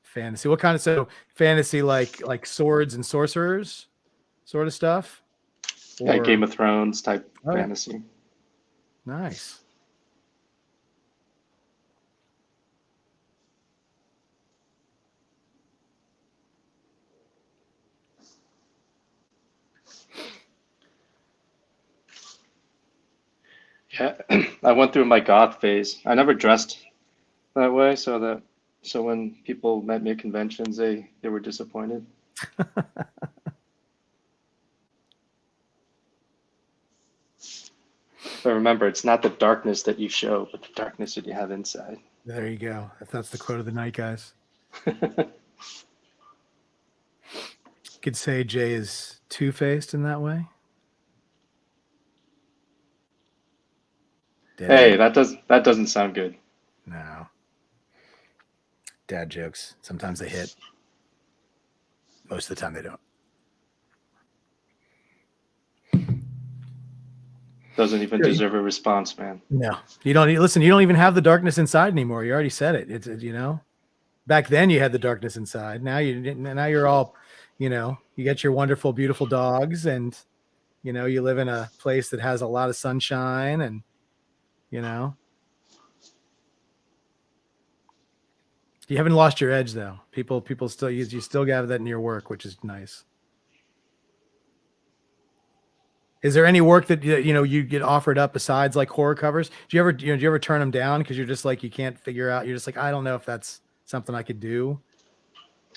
Fantasy. What kind of fantasy like swords and sorcerers sort of stuff? Yeah, Game of Thrones type fantasy. Nice. Yeah, I went through my goth phase. I never dressed that way, so when people met me at conventions, they were disappointed. But remember, it's not the darkness that you show, but the darkness that you have inside. There you go. That's the quote of the night, guys. Could say Jay is two-faced in that way. Hey, that doesn't sound good. No. Dad jokes. Sometimes they hit. Most of the time they don't. Doesn't even deserve a response, man. No, you don't. Listen, you don't even have the darkness inside anymore. You already said it. It's back then you had the darkness inside. Now you're all, you get your wonderful, beautiful dogs, and you live in a place that has a lot of sunshine, and you haven't lost your edge though. People still you still have that in your work, which is nice. Is there any work that you get offered up besides like horror covers? Do you ever turn them down because you're just like you can't figure out? You're just like, I don't know if that's something I could do,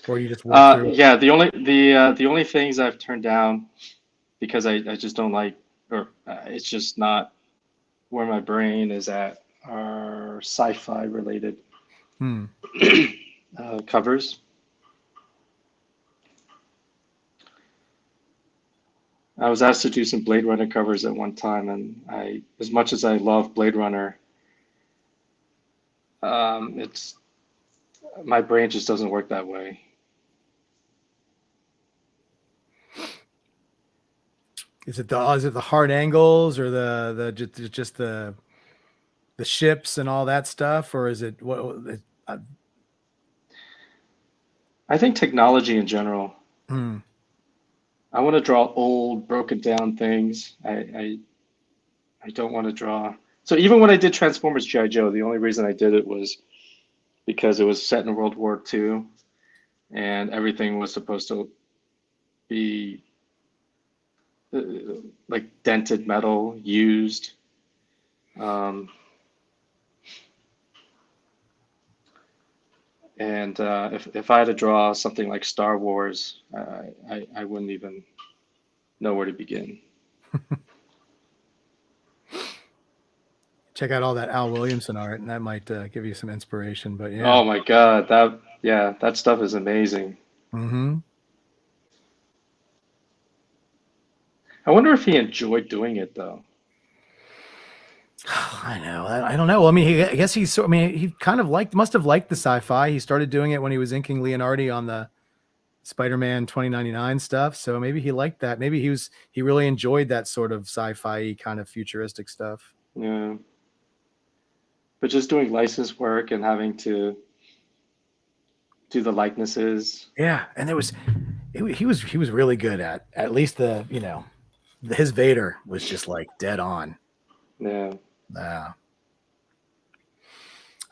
or you just work through it. Yeah, the only things I've turned down because I just don't like, or it's just not where my brain is at, are sci-fi related covers. I was asked to do some Blade Runner covers at one time, and as much as I love Blade Runner, it's my brain just doesn't work that way. Is it the hard angles or the just the ships and all that stuff, or is it what? I think technology in general. Hmm. I want to draw old, broken down things. I don't want to draw. So even when I did Transformers G.I. Joe, the only reason I did it was because it was set in World War II, and everything was supposed to be like dented metal, used. And if I had to draw something like Star Wars, I wouldn't even know where to begin. Check out all that Al Williamson art, and that might give you some inspiration. But yeah. Oh my God, that stuff is amazing. Mm-hmm. I wonder if he enjoyed doing it though. I know. I don't know. I mean, I guess he kind of must have liked the sci-fi. He started doing it when he was inking Leonardi on the Spider-Man 2099 stuff. So maybe he liked that. Maybe he really enjoyed that sort of sci-fi kind of futuristic stuff. Yeah. But just doing license work and having to do the likenesses. Yeah, and he was really good at least his Vader was just like dead on. Yeah.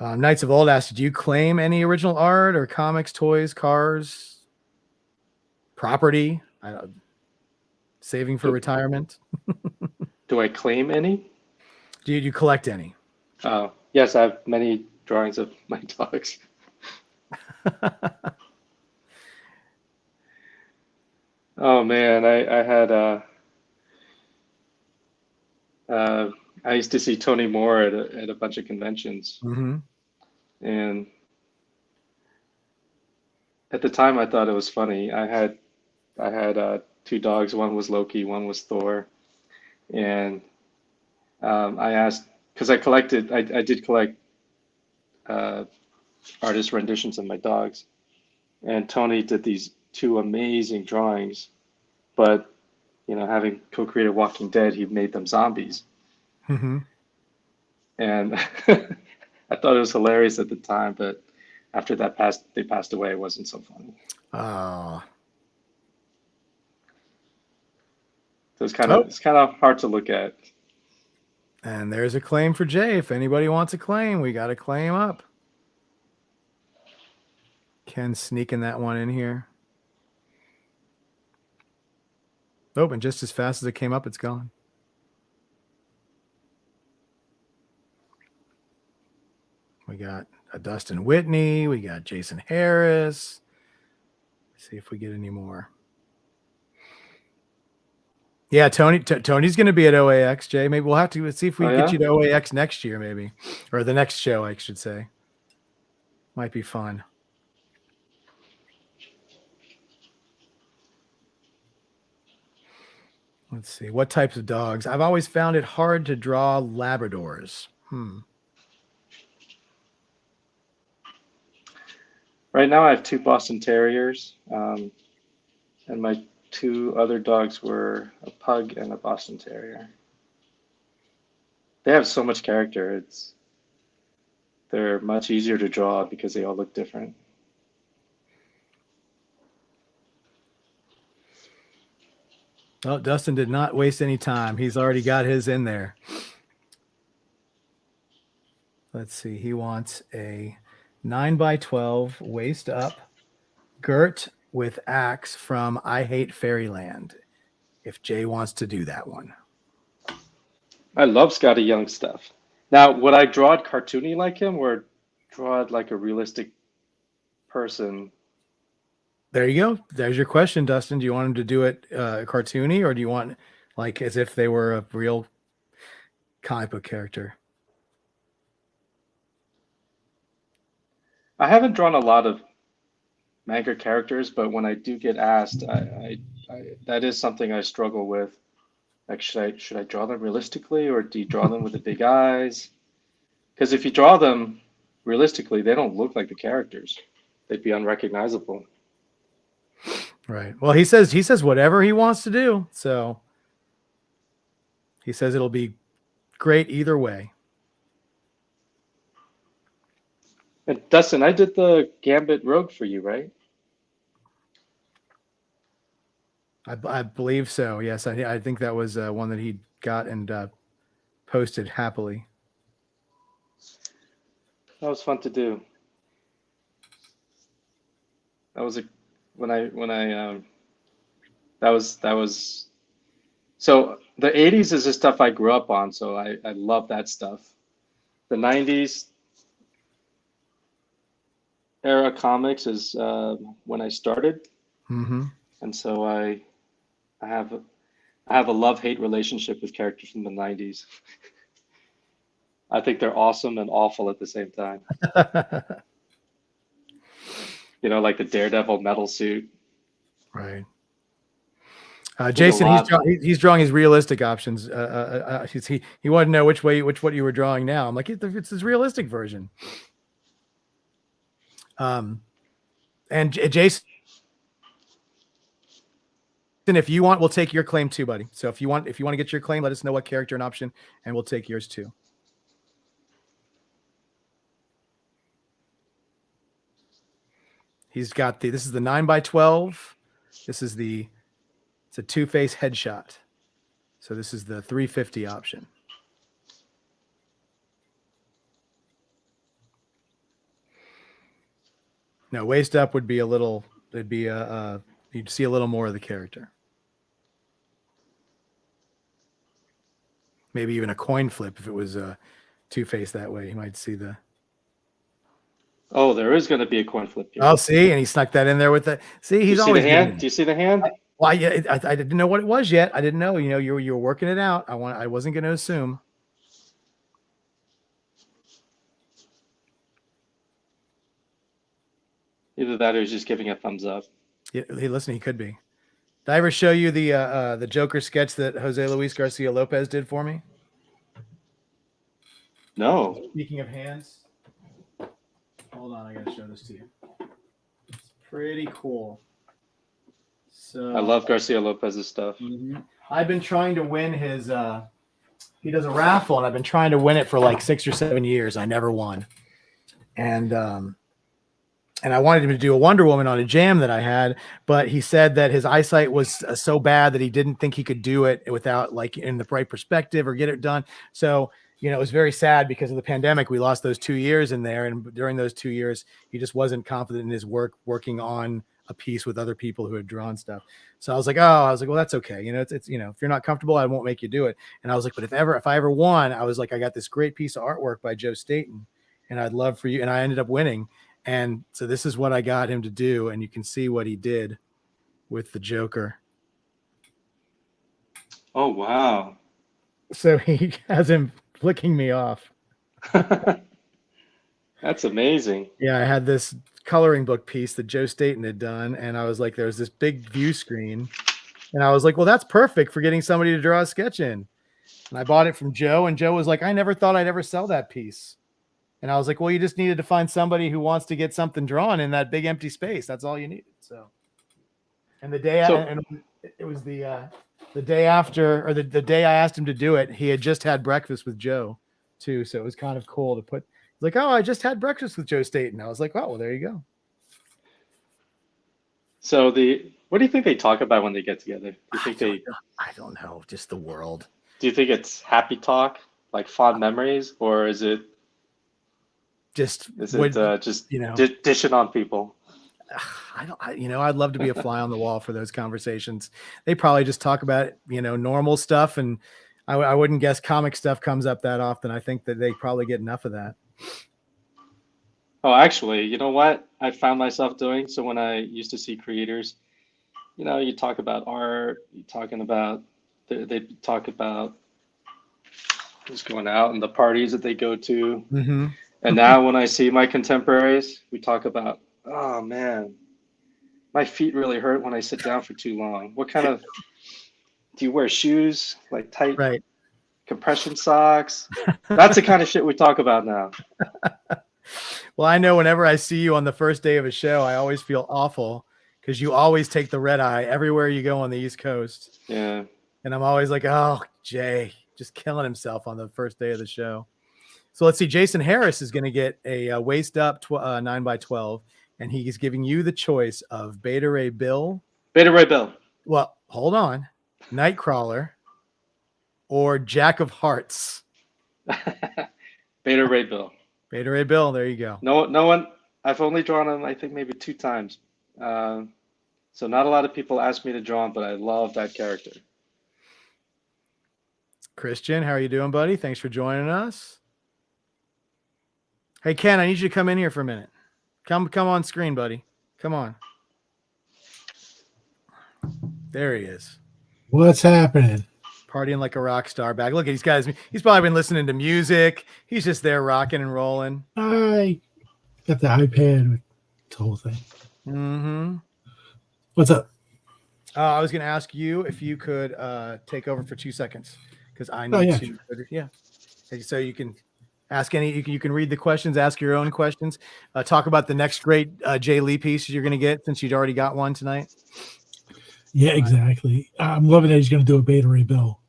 Knights of Old asked, do you claim any original art or comics, toys, cars, property, saving for retirement? Do I claim any? Do you collect any? Oh, yes, I have many drawings of my dogs. Oh man, I had I used to see Tony Moore at a bunch of conventions. Mm-hmm. And at the time I thought it was funny. I had two dogs, one was Loki, one was Thor. And I asked, because I did collect artist renditions of my dogs. And Tony did these two amazing drawings, but having co-created Walking Dead, he made them zombies. Mm-hmm. And I thought it was hilarious at the time, but after they passed away, it wasn't so funny. Oh. So it's kind of hard to look at. And there's a claim for Jay. If anybody wants a claim, we got to claim up. Ken's sneaking that one in here. Oh, and just as fast as it came up, it's gone. We got a Dustin Whitney. We got Jason Harris. Let's see if we get any more. Yeah, Tony's going to be at OAX, Jay. Maybe we'll have to see if we get you to OAX next year, maybe. Or the next show, I should say. Might be fun. Let's see. What types of dogs? I've always found it hard to draw Labradors. Right now, I have 2 Boston Terriers, and my 2 other dogs were a pug and a Boston Terrier. They have so much character. They're much easier to draw because they all look different. Oh, Dustin did not waste any time. He's already got his in there. Let's see. He wants a 9x12 waist up Gert with axe from I Hate Fairyland. If Jay wants to do that one. I love Scotty Young stuff. Now, would I draw it cartoony like him or draw it like a realistic person? There you go. There's your question, Dustin. Do you want him to do it cartoony, or do you want like as if they were a real comic book character? I haven't drawn a lot of manga characters, but when I do get asked, I that is something I struggle with. Like, should I draw them realistically, or do you draw them with the big eyes? Because if you draw them realistically, they don't look like the characters. They'd be unrecognizable. Right. Well, he says whatever he wants to do. So he says it'll be great either way. And Dustin, I did the Gambit Rogue for you, right? I believe so. Yes, I think that was one that he got and posted happily. That was fun to do. That was that was so the 80s is the stuff I grew up on, so I love that stuff. The 90s era comics is when I started, and so I have a love-hate relationship with characters from the 90s. I think they're awesome and awful at the same time. You know, like the Daredevil metal suit. Right. Jason, he's drawing his realistic options. He wanted to know which what you were drawing now. I'm like, it's his realistic version. And Jason, if you want, we'll take your claim too, buddy. So if you want to get your claim, let us know what character and option, and we'll take yours too. He's got this is the 9x12. This is it's a two-face headshot. So this is the 350 option. No, waist up would be it'd be you'd see a little more of the character. Maybe even a coin flip if it was a two-face that way. You might see the. Oh, there is going to be a coin flip here. Oh, see, and he snuck that in there with the. See, he's always. See the hand? Do you see the hand? Well, yeah, I didn't know what it was yet. I didn't know. You know, you were working it out. I wasn't going to assume. Either that or he's just giving a thumbs up. Yeah, hey, listen, he could be. Did I ever show you the Joker sketch that Jose Luis Garcia Lopez did for me? No. Speaking of hands, hold on, I gotta show this to you. It's pretty cool. So I love Garcia Lopez's stuff. I've been trying to win his. He does a raffle, and I've been trying to win it for like 6 or 7 years. I never won, and I wanted him to do a Wonder Woman on a jam that I had, but he said that his eyesight was so bad that he didn't think he could do it without like in the right perspective or get it done. So, you know, it was very sad because of the pandemic. We lost those 2 years in there. And during those 2 years, he just wasn't confident in his working on a piece with other people who had drawn stuff. So I was like, well, that's okay. You know, it's, you know, if you're not comfortable, I won't make you do it. And I was like, but if I ever won, I was like, I got this great piece of artwork by Joe Staten and I'd love for you. And I ended up winning. And so this is what I got him to do. And you can see what he did with the Joker. Oh, wow. So he has him flicking me off. That's amazing. Yeah, I had this coloring book piece that Joe Staten had done. And I was like, there was this big view screen. And I was like, well, that's perfect for getting somebody to draw a sketch in. And I bought it from Joe, and Joe was like, I never thought I'd ever sell that piece. And I was like, well, you just needed to find somebody who wants to get something drawn in that big empty space. That's all you needed. So, and the day, and it was the day after, or the day I asked him to do it, he had just had breakfast with Joe too. So it was kind of cool to put, like, oh, I just had breakfast with Joe Staten. I was like, oh, well, there you go. So what do you think they talk about when they get together? Do you think I don't know, just the world. Do you think it's happy talk, like fond memories, or is it just dishing on people? I'd love to be a fly on the wall for those conversations. They probably just talk about, normal stuff. And I wouldn't guess comic stuff comes up that often. I think that they probably get enough of that. Oh, actually, you know what I found myself doing? So when I used to see creators, you talk about art, they talk about just going out and the parties that they go to. Mm-hmm. And now when I see my contemporaries, we talk about, oh man, my feet really hurt when I sit down for too long. What kind of, do you wear shoes, like tight compression socks? That's the kind of shit we talk about now. Well, I know whenever I see you on the first day of a show, I always feel awful because you always take the red eye everywhere you go on the East Coast. Yeah. And I'm always like, oh, Jay, just killing himself on the first day of the show. So let's see. Jason Harris is going to get a waist up 9x12, and he's giving you the choice of Beta Ray Bill. Beta Ray Bill. Well, hold on. Nightcrawler or Jack of Hearts. Beta Ray Bill. Beta Ray Bill. There you go. No one. I've only drawn him, I think, maybe 2 times. So not a lot of people ask me to draw him, but I love that character. Christian, how are you doing, buddy? Thanks for joining us. Hey, Ken, I need you to come in here for a minute. Come on screen, buddy. Come on. There he is. What's happening? Partying like a rock star back. Look at these guys. He's probably been listening to music. He's just there rocking and rolling. I got the iPad with the whole thing. Mm-hmm. What's up? I was going to ask you if you could take over for 2 seconds because I need to. Yeah. So you can ask any. You can read the questions. Ask your own questions. Talk about the next great Jae Lee piece you're going to get since you'd already got one tonight. Yeah, exactly. I'm loving that he's going to do a Beta Ray Bill.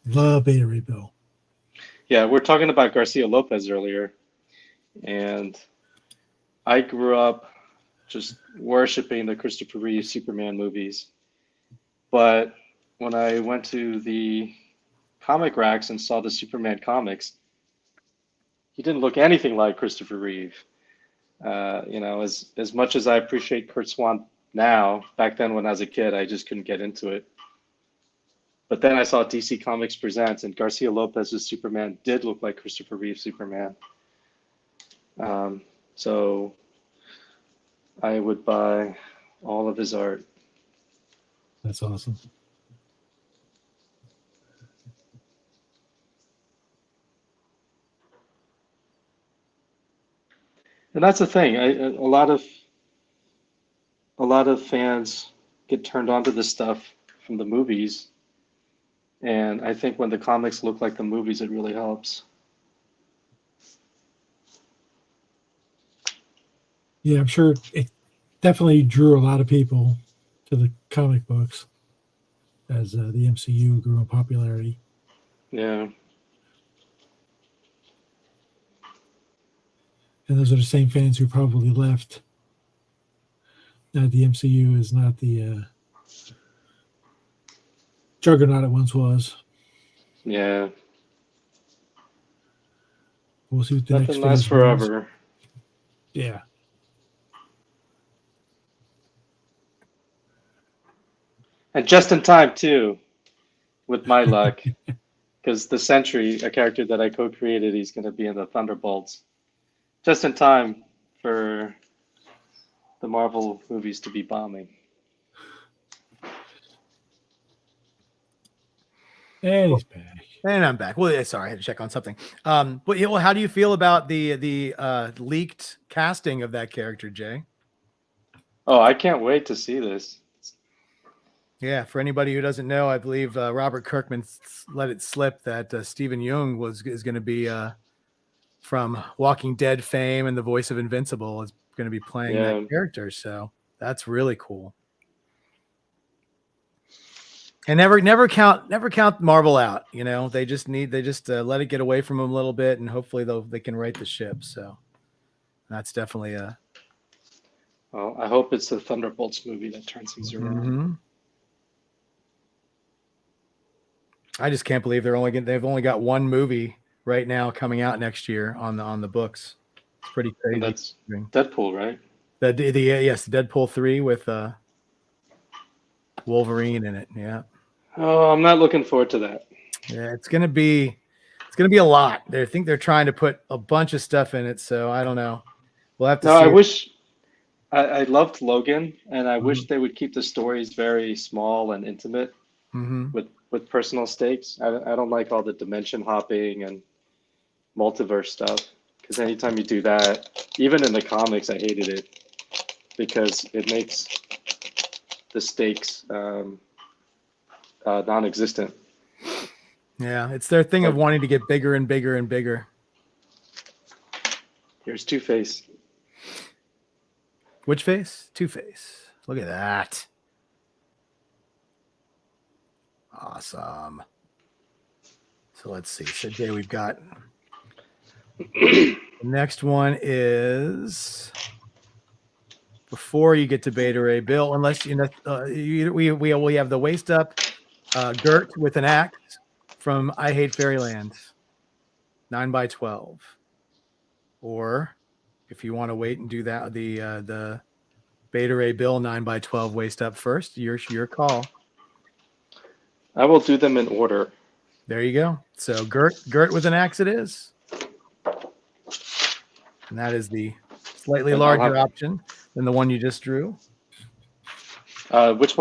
Love Beta Ray Bill. Yeah, we're talking about Garcia Lopez earlier, and I grew up just worshiping the Christopher Reeve Superman movies. But when I went to the comic racks and saw the Superman comics, he didn't look anything like Christopher Reeve. As much as I appreciate Kurt Swan now, back then when I was a kid, I just couldn't get into it. But then I saw DC Comics Presents, and Garcia Lopez's Superman did look like Christopher Reeve Superman. So I would buy all of his art. That's awesome. And that's the thing. A lot of fans get turned on to this stuff from the movies. And I think when the comics look like the movies, it really helps. Yeah, I'm sure it definitely drew a lot of people to the comic books as the MCU grew in popularity. Yeah. And those are the same fans who probably left. Now the MCU is not the juggernaut it once was. Yeah. We'll see what the Nothing next lasts phase forever. was. Yeah. And just in time, too, with my luck. Because the Sentry, a character that I co-created, he's going to be in the Thunderbolts. Just in time for the Marvel movies to be bombing. And he's back. And I'm back. Well, sorry, I had to check on something. But how do you feel about the leaked casting of that character, Jay? Oh, I can't wait to see this. Yeah, for anybody who doesn't know, I believe Robert Kirkman let it slip that Stephen Yeun is going to be from Walking Dead fame and the voice of Invincible is going to be playing that character. So that's really cool. And never count Marvel out. You know, they just let it get away from them a little bit, and hopefully they can right the ship. So that's definitely a. Well, I hope it's the Thunderbolts movie that turns things around. Mm-hmm. I just can't believe they've only got one movie right now coming out next year on the books. It's pretty crazy. And that's Deadpool, right? Yes, Deadpool 3 with Wolverine in it. Yeah. Oh, I'm not looking forward to that. Yeah, it's gonna be a lot. I think they're trying to put a bunch of stuff in it, so I don't know. We'll have to see. I loved Logan, and I wish they would keep the stories very small and intimate with personal stakes. I don't like all the dimension hopping and multiverse stuff, because anytime you do that, even in the comics, I hated it because it makes the stakes non-existent. Yeah, it's their thing of wanting to get bigger and bigger and bigger. Here's Two-Face. Which face? Two-Face. Look at that. Awesome. So let's see. So Jay, we've got the next one is before you get to Beta Ray Bill, unless we have the waist up Gert with an axe from I Hate Fairyland, 9x12. Or if you want to wait and do that, the Beta Ray Bill 9x12 waist up first, your call. I will do them in order. There you go. So Gert with an axe it is. And that is the slightly larger option than the one you just drew. Which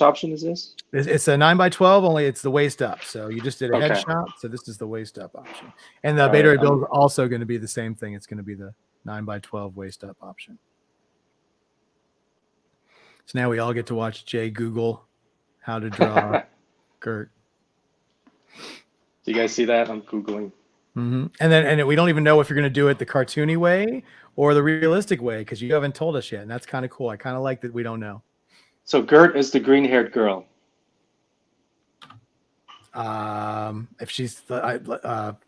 option is this? It's a 9x12, only it's the waist up. So you just did a headshot. So this is the waist up option. And the Beta Ray Bill is also going to be the same thing. It's going to be the 9x12 waist up option. So now we all get to watch Jay Google how to draw Gert. Do you guys see that? I'm Googling. Mm-hmm. And we don't even know if you're going to do it the cartoony way or the realistic way because you haven't told us yet. And that's kind of cool. I kind of like that we don't know. So Gert is the green-haired girl. If she's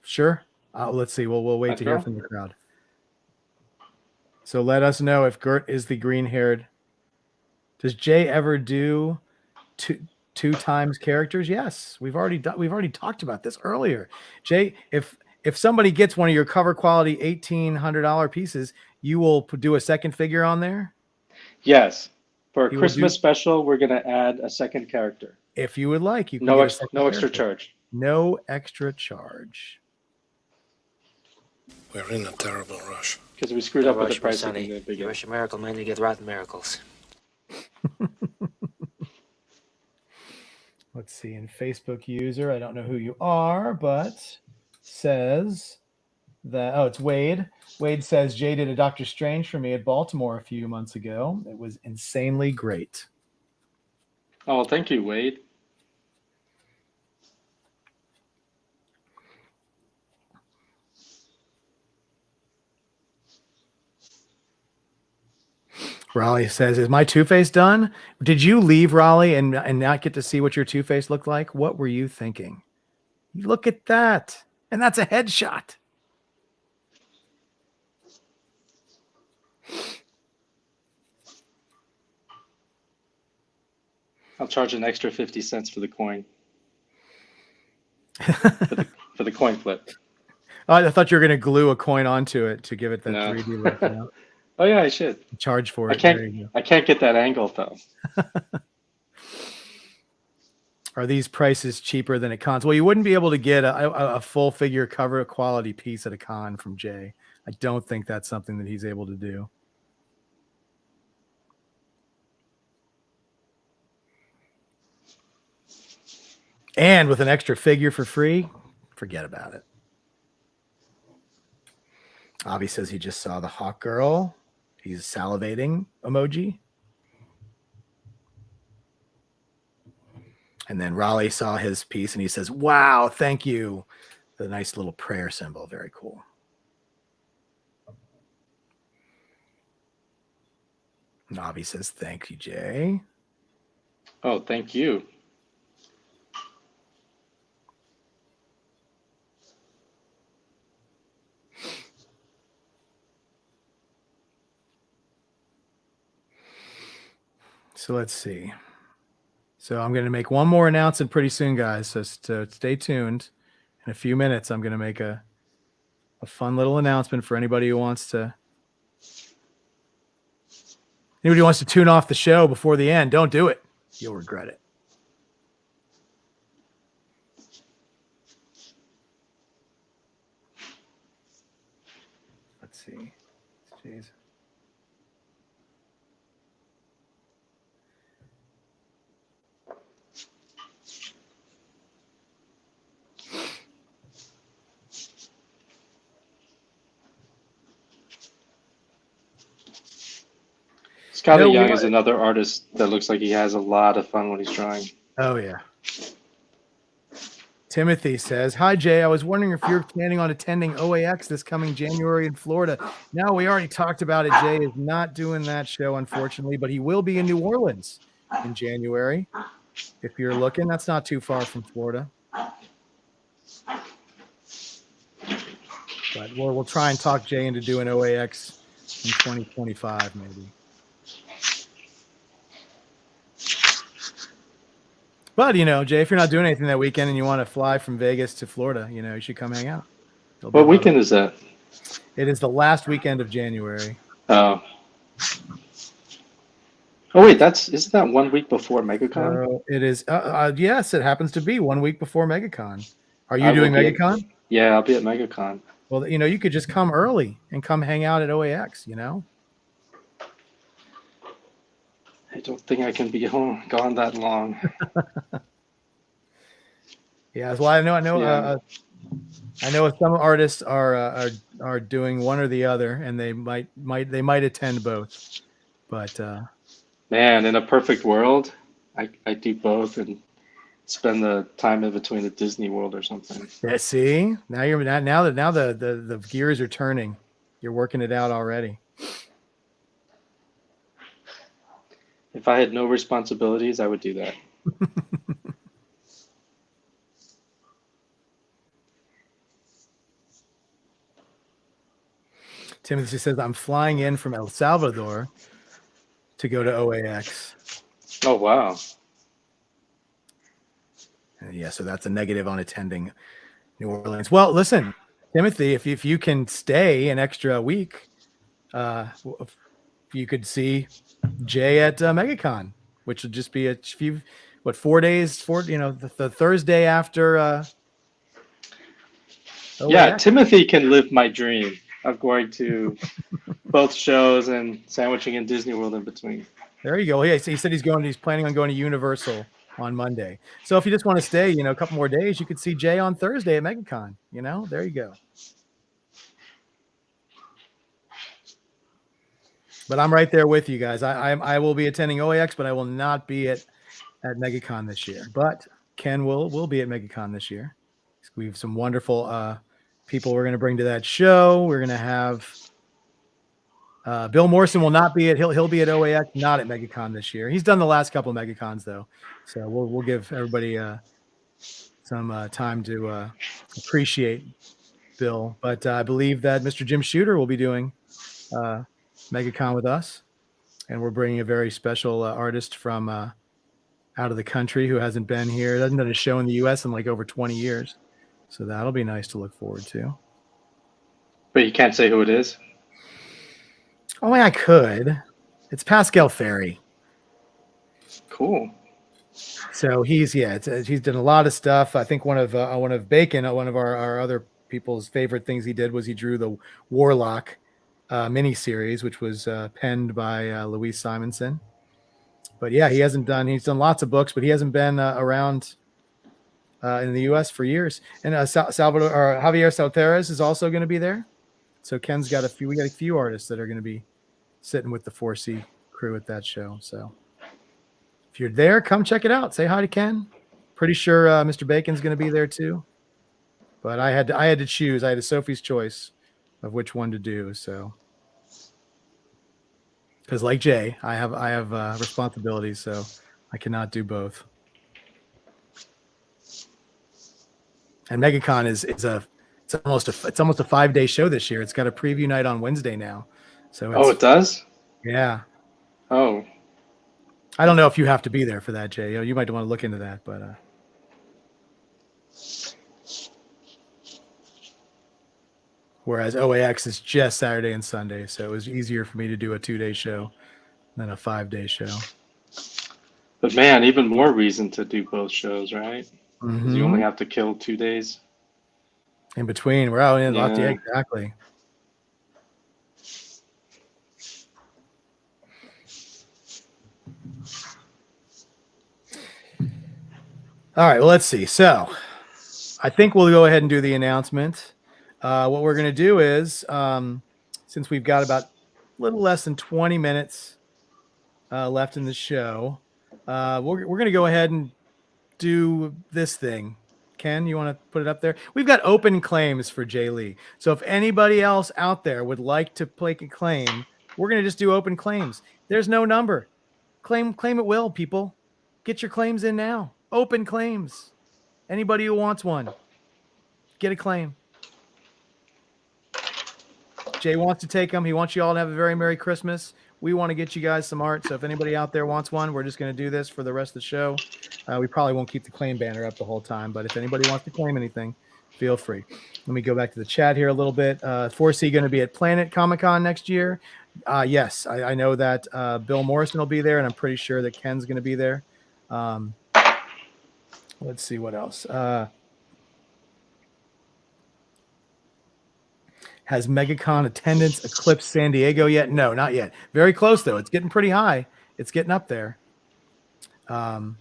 sure. Let's see. We'll wait to hear from the crowd. So let us know if Gert is the green-haired. Does Jay ever do two times characters? Yes, we've already talked about this earlier. Jay, if somebody gets one of your cover quality $1,800 pieces, you will do a second figure on there. Yes, for a Christmas special, we're gonna add a second character. If you would like, you can no extra charge. No extra charge. We're in a terrible rush. Because we screwed up with the price at the beginning. You rush a miracle, man, you get rotten miracles. Let's see. In Facebook user, I don't know who you are, but says that it's Wade. Wade says Jay did a Doctor Strange for me at Baltimore a few months ago. It was insanely great. Oh, thank you, Wade. Raleigh says, is my Two-Face done? Did you leave Raleigh and not get to see what your Two-Face looked like? What were you thinking? Look at that. And that's a headshot. I'll charge an extra 50 cents for the coin. for the coin flip. Oh, I thought you were going to glue a coin onto it to give it that 3D look. You know? Oh yeah, I should charge for it. I can't get that angle though. Are these prices cheaper than at cons? Well, you wouldn't be able to get a full figure cover quality piece at a con from Jay. I don't think that's something that he's able to do. And with an extra figure for free, forget about it. Avi says he just saw the Hawk Girl. He's salivating emoji. And then Raleigh saw his piece and he says, wow, thank you. The nice little prayer symbol. Very cool. Navi says, thank you, Jay. Oh, thank you. So let's see. So I'm going to make one more announcement pretty soon, guys. So stay tuned. In a few minutes, I'm going to make a fun little announcement for anybody who wants to. Anybody who wants to tune off the show before the end, don't do it. You'll regret it. Let's see. Jeez. Scotty No, Young is another artist that looks like he has a lot of fun when he's drawing. Oh, yeah. Timothy says, hi, Jay. I was wondering if you're planning on attending OAX this coming January in Florida. No, we already talked about it. Jay is not doing that show, unfortunately, but he will be in New Orleans in January. If you're looking, that's not too far from Florida. But we'll try and talk Jay into doing OAX in 2025, maybe. But, you know, Jay, if you're not doing anything that weekend and you want to fly from Vegas to Florida, you know, you should come hang out. What weekend is that? It is the last weekend of January. Oh. Oh, wait, isn't that 1 week before MegaCon? It is. Yes, it happens to be 1 week before MegaCon. Are you doing MegaCon? Yeah, I'll be at MegaCon. Well, you know, you could just come early and come hang out at OAX, you know? I don't think I can be gone that long. Yeah, well, I know some artists are doing one or the other, and they might attend both. But man, in a perfect world, I do both and spend the time in between at Disney World or something. Yeah, see, now the gears are turning. You're working it out already. If I had no responsibilities, I would do that. Timothy says, I'm flying in from El Salvador to go to OAX. Oh, wow. Yeah, so that's a negative on attending New Orleans. Well, listen, Timothy, if you can stay an extra week, you could see Jay at MegaCon, which would just be a few, 4 days, the Thursday after. Yeah, Timothy can live my dream of going to both shows and sandwiching in Disney World in between. There you go. Yeah, he said he's planning on going to Universal on Monday. So if you just want to stay, a couple more days, you could see Jay on Thursday at MegaCon. There you go. But I'm right there with you guys. I will be attending OAX, but I will not be at MegaCon this year. But Ken will be at MegaCon this year. We have some wonderful people we're going to bring to that show. We're going to have Bill Morrison will not be he'll be at OAX, not at MegaCon this year. He's done the last couple of MegaCons though, so we'll give everybody some time to appreciate Bill. But I believe that Mr. Jim Shooter will be doing MegaCon with us, and we're bringing a very special artist from out of the country who hasn't been here, hasn't done a show in the U.S. in like over 20 years. So that'll be nice to look forward to. But you can't say who it is? Oh, I could. It's Pascal Ferry. Cool. So he's done a lot of stuff. I think one of Bacon, one of our other people's favorite things he did was he drew the Warlock miniseries, which was penned by Louise Simonson. But yeah, he's done lots of books, but he hasn't been around in the U.S. for years. And Javier Sauteres is also going to be there. So Ken's got we got a few artists that are going to be sitting with the 4C crew at that show. So if you're there, come check it out. Say hi to Ken. Pretty sure Mr. Bacon's going to be there too. But I had to choose. I had a Sophie's choice of which one to do. So, because like Jay, I have responsibilities, so I cannot do both. And MegaCon is almost a 5-day show this year. It's got a preview night on Wednesday now. So Oh, it does? Yeah. Oh. I don't know if you have to be there for that, Jay. You might want to look into that, but whereas OAX is just Saturday and Sunday, so it was easier for me to do a 2-day show than a 5-day show. But man, even more reason to do both shows, right? Because you only Mhm. have to kill 2 days. In between, we're out in Yeah. exactly. All right, well, let's see. So I think we'll go ahead and do the announcement. What we're going to do is, since we've got about a little less than 20 minutes left in the show, we're going to go ahead and do this thing. Ken, you want to put it up there? We've got open claims for Jae Lee. So if anybody else out there would like to play a claim, we're going to just do open claims. There's no number. Claim at will, people. Get your claims in now. Open claims. Anybody who wants one, get a claim. Jay wants to take them. He wants you all to have a very Merry Christmas. We want to get you guys some art. So if anybody out there wants one, we're just going to do this for the rest of the show. We probably won't keep the claim banner up the whole time, but if anybody wants to claim anything, feel free. Let me go back to the chat here a little bit. 4C going to be at Planet Comic-Con next year. Yes, I know that Bill Morrison will be there, and I'm pretty sure that Ken's going to be there. Let's see what else. Has MegaCon attendance eclipsed San Diego yet? No, not yet. Very close, though. It's getting pretty high. It's getting up there. Has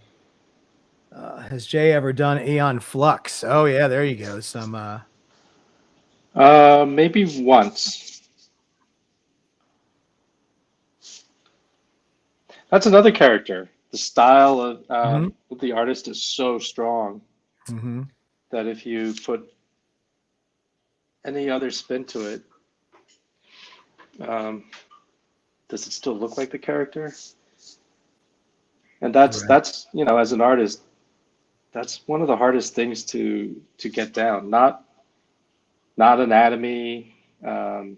Jay ever done Aeon Flux? Oh, yeah, there you go. Some maybe once. That's another character. The style of the artist is so strong that if you put any other spin to it, does it still look like the character? And that's as an artist, that's one of the hardest things to get down. Not anatomy, not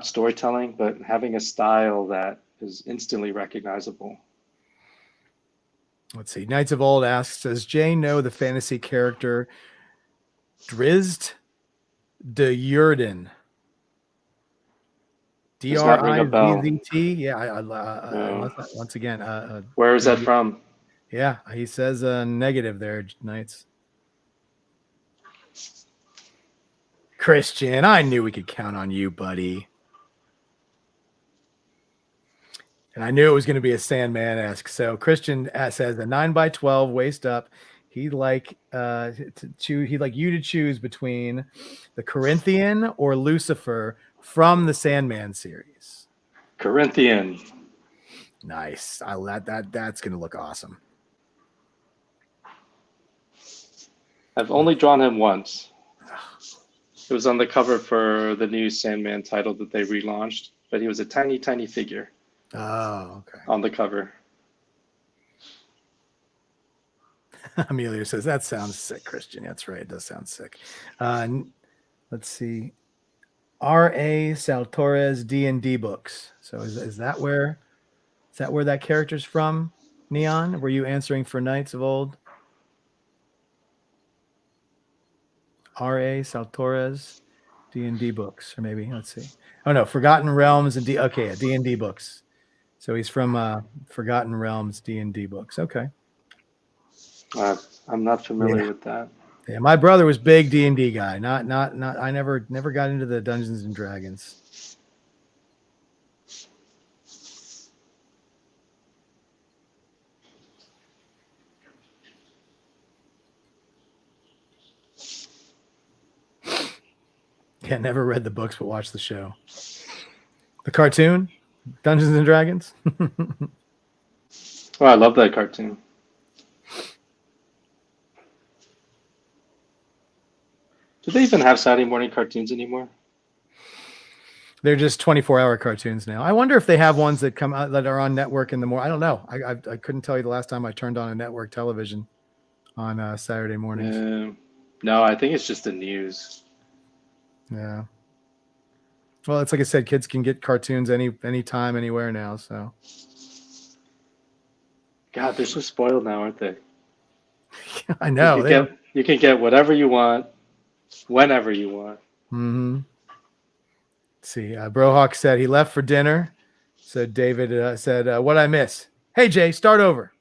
storytelling, but having a style that is instantly recognizable. Let's see. Knights of Old asks, does Jay know the fantasy character Drizzt de Yurden? Drizzt? Yeah, once again. Where is that from? Yeah, he says negative there, Knights. Christian, I knew we could count on you, buddy. And I knew it was going to be a Sandman-esque. So Christian says a 9x12 waist up. He'd like you to choose between the Corinthian or Lucifer from the Sandman series. Corinthian. Nice. That's going to look awesome. I've only drawn him once. It was on the cover for the new Sandman title that they relaunched, but he was a tiny, tiny figure. Oh, okay. On the cover. Amelia says, that sounds sick, Christian. That's right. It does sound sick. Let's see. R.A. Saltorez D&D books. So is that where that character's from, Neon? Were you answering for Knights of Old? R.A. Saltorez D&D books. Or maybe, let's see. Oh, no. Forgotten Realms and D&D books. So he's from Forgotten Realms D&D books. Okay. I'm not familiar with that. Yeah, my brother was big D&D guy. Not. I never got into the Dungeons and Dragons. Yeah, never read the books, but watched the show. The cartoon, Dungeons and Dragons. Oh, I love that cartoon. Do they even have Saturday morning cartoons anymore? They're just 24-hour cartoons now. I wonder if they have ones that come out that are on network in the morning. I don't know. I couldn't tell you the last time I turned on a network television on Saturday mornings. No, I think it's just the news. Yeah. Well, it's like I said, kids can get cartoons anytime, anywhere now. So. God, they're so spoiled now, aren't they? I know. You can get whatever you want, whenever you want. Mm-hmm. Let's see, Brohawk said he left for dinner. So David said, "What I miss? Hey Jay, start over."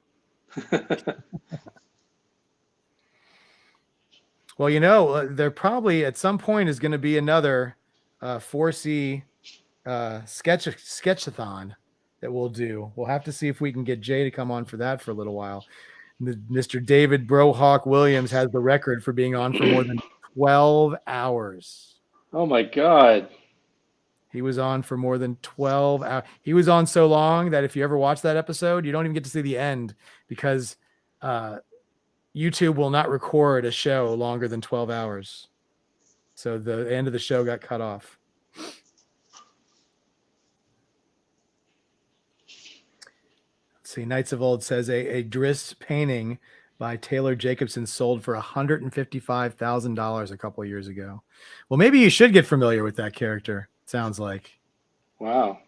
Well, there probably at some point is going to be another 4C sketchathon that we'll do. We'll have to see if we can get Jay to come on for that for a little while. Mr. David Brohawk Williams has the record for being on for more than 12 hours. Oh my God. He was on for more than 12 hours. He was on so long that if you ever watch that episode, you don't even get to see the end because YouTube will not record a show longer than 12 hours. So the end of the show got cut off. Let's see. Knights of Old says a Driss painting by Taylor Jacobson sold for $155,000 a couple of years ago. Well, maybe you should get familiar with that character. Sounds like. Wow.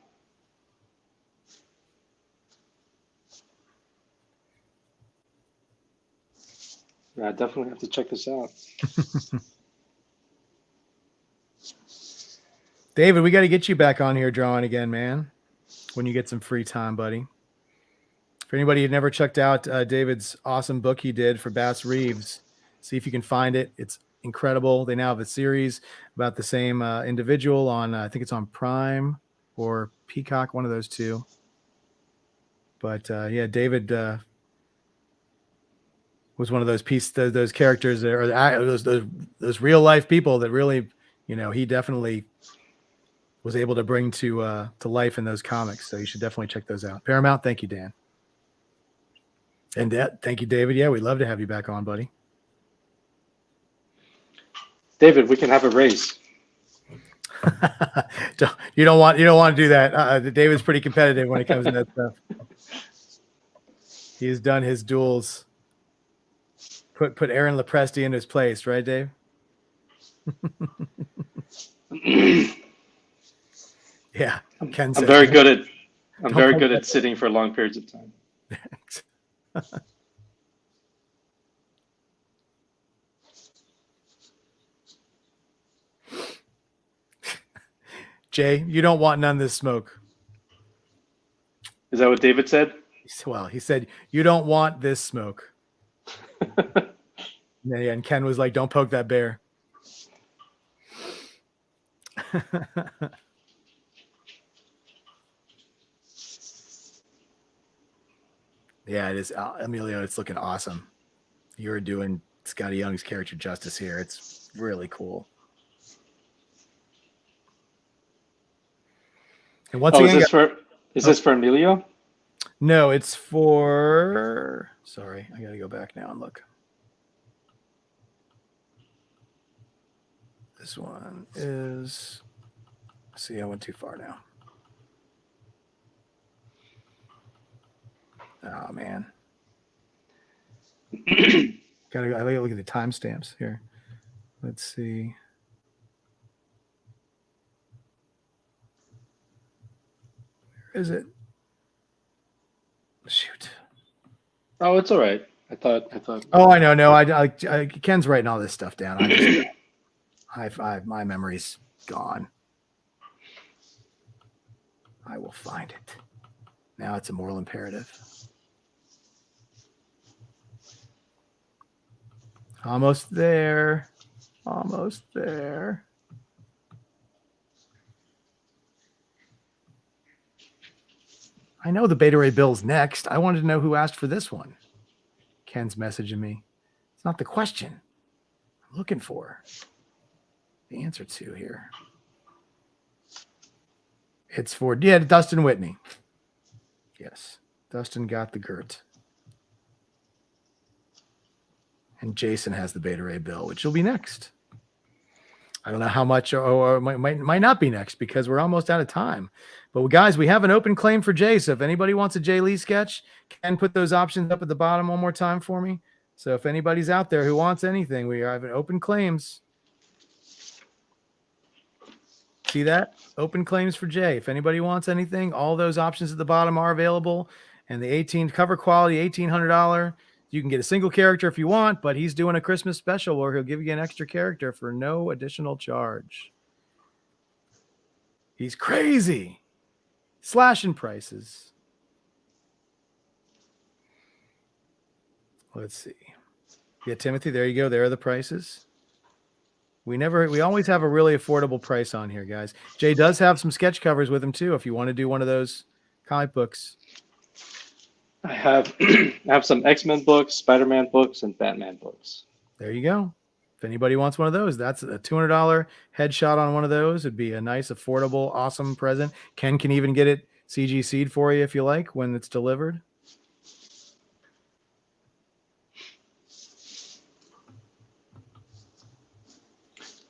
Yeah, I definitely have to check this out. David, we got to get you back on here drawing again, man, when you get some free time, buddy. For anybody who never checked out David's awesome book he did for Bass Reeves, see if you can find it. It's incredible. They now have a series about the same individual on, I think it's on Prime or Peacock, one of those two. But yeah, David was one of those those characters or those real life people that really, he definitely was able to bring to life in those comics. So you should definitely check those out. Paramount, thank you, Dan. And thank you, David. Yeah, we'd love to have you back on, buddy. David, we can have a race. You don't want to do that. David's pretty competitive when it comes to that stuff. He has done his duels. Put Aaron Lepresti in his place, right, Dave? Yeah, Ken said, I'm very good at sitting for long periods of time. Jay, you don't want none of this smoke. Is that what David said? Well, he said, you don't want this smoke. Yeah, and Ken was like, don't poke that bear. Yeah, it is. Emilio, it's looking awesome. You're doing Scotty Young's character justice here. It's really cool. And once again, is this for Emilio? No, it's for. Sorry, I got to go back now and look. This one is. See, I went too far now. Oh man. I gotta look at the timestamps here. Let's see. Where is it? Shoot. Oh, it's all right. I thought. Oh, I know. No, I Ken's writing all this stuff down. My memory's gone. I will find it. Now it's a moral imperative. Almost there. Almost there. I know the Beta Ray Bill's next. I wanted to know who asked for this one. Ken's messaging me. It's not the question I'm looking for. The answer to here. It's for, Dustin Whitney. Yes, Dustin got the Gert. And Jason has the Beta Ray Bill, which will be next. I don't know how much, or might not be next because we're almost out of time. But guys, we have an open claim for Jay. So if anybody wants a Jae Lee sketch, can put those options up at the bottom one more time for me. So if anybody's out there who wants anything, we have an open claims. See that? Open claims for Jay. If anybody wants anything, all those options at the bottom are available. And the 18 cover quality, $1,800. You can get a single character if you want, but he's doing a Christmas special where he'll give you an extra character for no additional charge. He's crazy. Slashing prices. Let's see. Yeah, Timothy, there you go. There are the prices. We always have a really affordable price on here, guys. Jay does have some sketch covers with him too, if you want to do one of those comic books. I have some X-Men books, Spider-Man books, and Batman books. There you go. If anybody wants one of those, that's a $200 headshot on one of those. It'd be a nice, affordable, awesome present. Ken can even get it CGC'd for you if you like when it's delivered.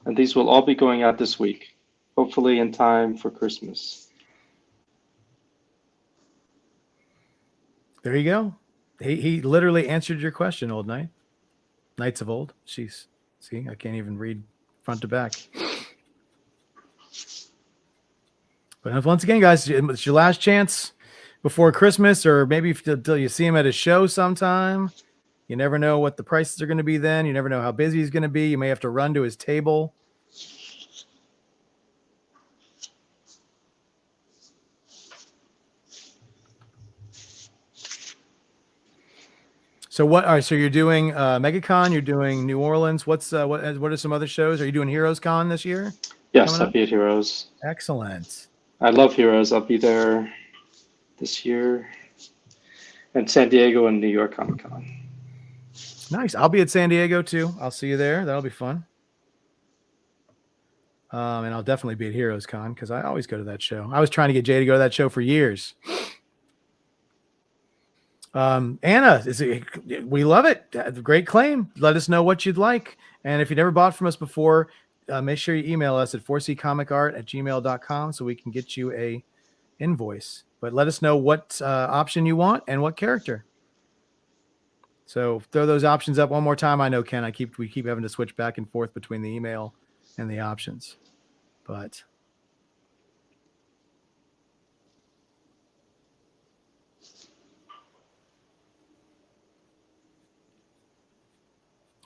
And these will all be going out this week, hopefully in time for Christmas. There you go. He literally answered your question, Old Knight. Knights of Old. Jeez. See, I can't even read front to back. But once again, guys, it's your last chance before Christmas, or maybe until you see him at a show sometime. You never know what the prices are going to be then. You never know how busy he's going to be. You may have to run to his table. So what? All right. So you're doing MegaCon. You're doing New Orleans. What are some other shows? Are you doing Heroes Con this year? Yes, I'll be at Heroes. Excellent. I love Heroes. I'll be there this year, and San Diego and New York Comic Con. Nice. I'll be at San Diego too. I'll see you there. That'll be fun. And I'll definitely be at Heroes Con because I always go to that show. I was trying to get Jay to go to that show for years. Anna, we love it. Great claim. Let us know what you'd like. And if you never bought from us before, make sure you email us at 4ccomicart@gmail.com so we can get you a invoice. But let us know what option you want and what character. So throw those options up one more time. I know, Ken, we keep having to switch back and forth between the email and the options. But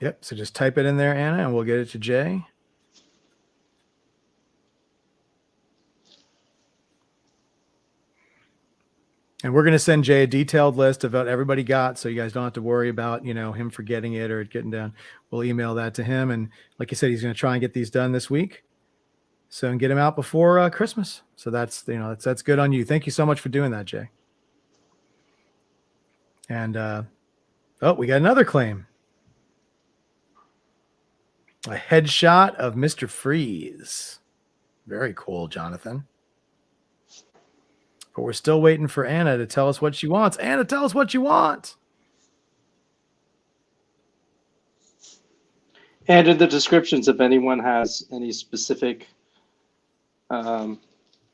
yep, so just type it in there, Anna, and we'll get it to Jay. And we're going to send Jay a detailed list of what everybody got, so you guys don't have to worry about, him forgetting it or it getting down. We'll email that to him. And like you said, he's going to try and get these done this week. So, and get them out before Christmas. So that's good on you. Thank you so much for doing that, Jay. And, we got another claim. A headshot of Mr. Freeze. Very cool, Jonathan. But we're still waiting for Anna to tell us what she wants. Anna, tell us what you want. And in the descriptions, if anyone has any specific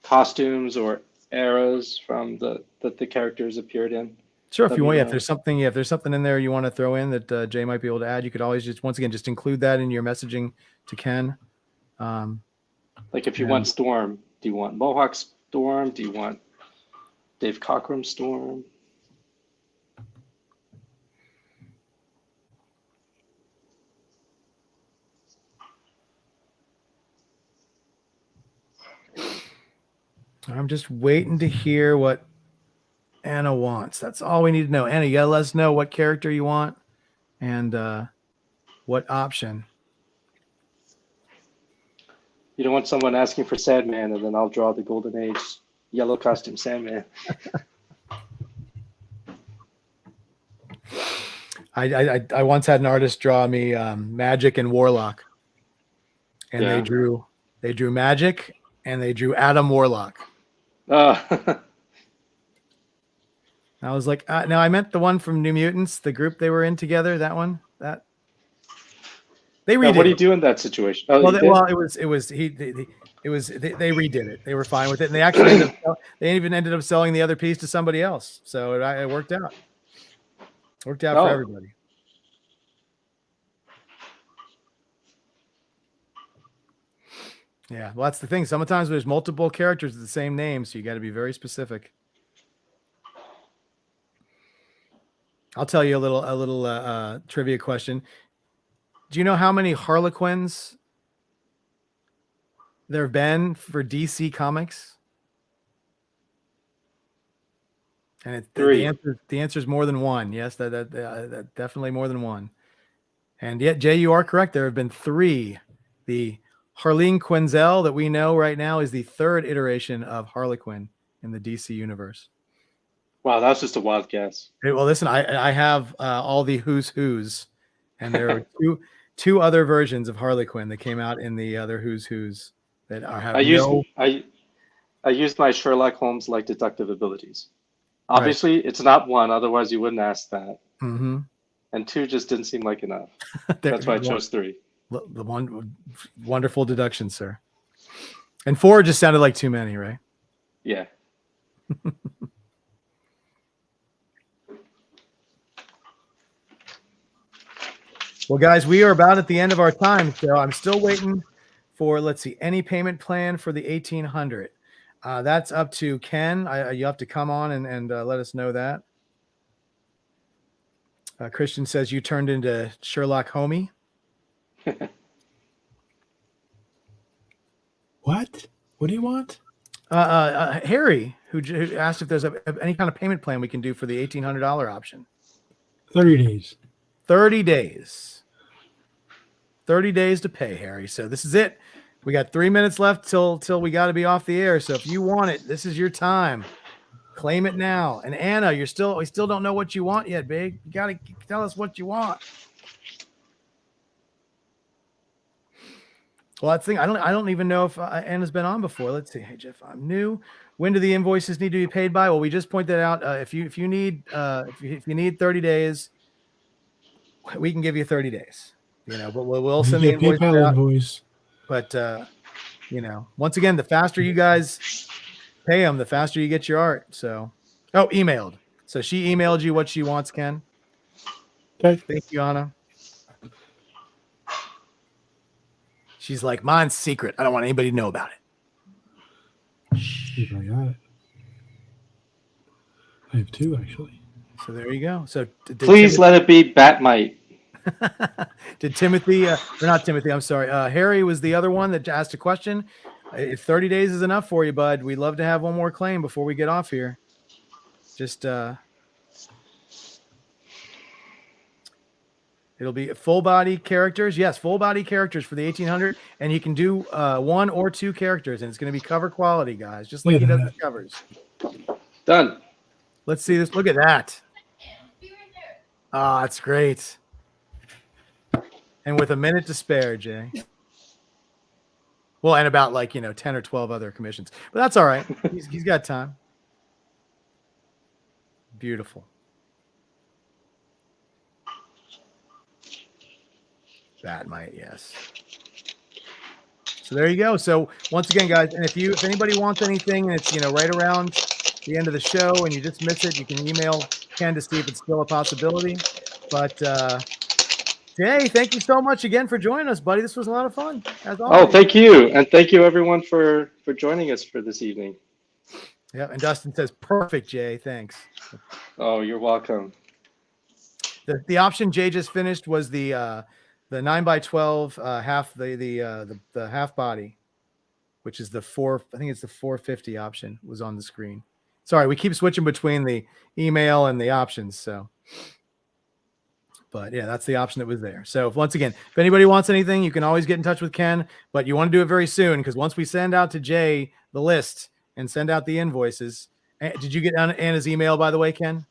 costumes or eras from that the characters appeared in. Sure, if you want, if there's something in there you want to throw in that Jay might be able to add, you could always just include that in your messaging to Ken. Like if you want Storm, do you want Mohawk Storm? Do you want Dave Cockrum Storm? I'm just waiting to hear what Anna wants. That's all we need to know. Anna, you gotta let us know what character you want and what option. You don't want someone asking for Sandman, and then I'll draw the Golden Age yellow costume Sandman. I once had an artist draw me Magic and Warlock, and they drew Magic and they drew Adam Warlock. I was like, no, I meant the one from New Mutants, the group they were in together. That one, that. They Now, redid what do you it. do in that situation? Oh, Well, you they, did? well, it was they redid it. They were fine with it, and they actually they even ended up selling the other piece to somebody else. So it worked out. Worked out for Oh. everybody. Yeah, well, that's the thing. Sometimes there's multiple characters with the same name, so you got to be very specific. I'll tell you a little trivia question. Do you know how many Harlequins there have been for DC Comics? And the 3. answer is more than one. Yes, that definitely more than one. And yet, Jay, you are correct. There have been 3. The Harleen Quinzel that we know right now is the 3rd iteration of Harlequin in the DC universe. Wow, that was just a wild guess. Hey, well, listen, I have all the who's, and there are two other versions of Harley Quinn that came out in the other who's that have I used my Sherlock Holmes like deductive abilities. Obviously, it's not 1, otherwise you wouldn't ask that. Mm-hmm. And 2 just didn't seem like enough. That's why I chose 3. The one wonderful deduction, sir. And 4 just sounded like too many, right? Yeah. Well, guys, we are about at the end of our time, so I'm still waiting for, let's see, any payment plan for the 1800. That's up to Ken. You have to come on and let us know that. Christian says you turned into Sherlock Homie. What? What do you want? Harry, who asked if there's any kind of payment plan we can do for the $1,800 option. 30 days. 30 days. 30 days to pay, Harry. So this is it. We got 3 minutes left till we got to be off the air. So if you want it, this is your time. Claim it now. And Anna, we still don't know what you want yet, babe. You got to tell us what you want. Well, that's the thing. I don't even know if Anna's been on before. Let's see. Hey, Jeff, I'm new. When do the invoices need to be paid by? Well, we just pointed out if you need 30 days, we can give you 30 days. But we'll send the invoice PayPal out. invoice. But once again, the faster you guys pay them, the faster you get your art. So, emailed. So she emailed you what she wants, Ken. Okay. Thank you, Anna. She's like, mine's secret. I don't want anybody to know about it. See if I got it. I have 2 actually. So there you go. So Please let it be Batmite. Did Timothy, or not Timothy, I'm sorry. Harry was the other one that asked a question. If 30 days is enough for you, bud, we'd love to have one more claim before we get off here. Just, it'll be full body characters. Yes, full body characters for the 1800. And you can do 1 or 2 characters, and it's going to be cover quality, guys, just like he does the covers. Done. Let's see this. Look at that. Ah, that's great. And with a minute to spare, Jay. Well, and about 10 or 12 other commissions. But that's all right. He's got time. Beautiful. That might, yes. So there you go. So once again, guys, and if anybody wants anything and it's right around the end of the show and you just miss it, you can email Ken to see if it's still a possibility. But Jay, thank you so much again for joining us, buddy. This was a lot of fun. As always. Oh, thank you. And thank you everyone for joining us for this evening. Yeah, and Dustin says, perfect, Jay. Thanks. Oh, you're welcome. The option Jay just finished was the 9x12 half the half body, which is the 450 option was on the screen. Sorry, we keep switching between the email and the options. So, but yeah, that's the option that was there. So once again, if anybody wants anything, you can always get in touch with Ken, but you want to do it very soon because once we send out to Jay the list and send out the invoices. Did you get Anna's email, by the way, Ken?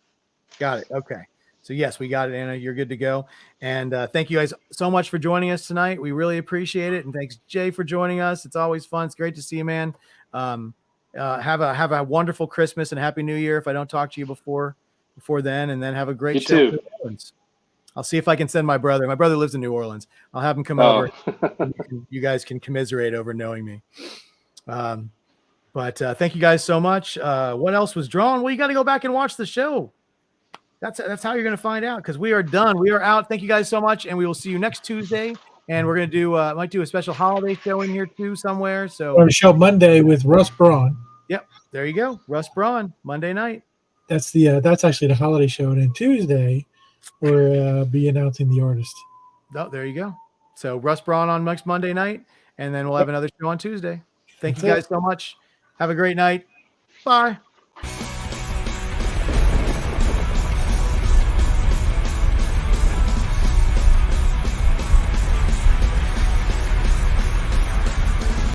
Got it. Okay. So yes, we got it, Anna. You're good to go. And thank you guys so much for joining us tonight. We really appreciate it. And thanks, Jay, for joining us. It's always fun. It's great to see you, man. Have a wonderful Christmas and Happy New Year if I don't talk to you before then. And then have a great You show. too. I'll see if I can send my brother. My brother lives in New Orleans. I'll have him come Oh, over. You guys can commiserate over knowing me. But thank you guys so much. What else was drawn? Well, you got to go back and watch the show. That's how you're going to find out, because we are done. We are out. Thank you guys so much, and we will see you next Tuesday. And we're going to do might do a special holiday show in here too somewhere. So We're on a show Monday with Russ Braun. Yep, there you go, Russ Braun, Monday night. That's actually the holiday show, and then Tuesday we'll be announcing the artist. Oh, there you go. So Russ Braun on next Monday night, and then we'll have another show on Tuesday. Thank you guys so much. Have a great night. Bye.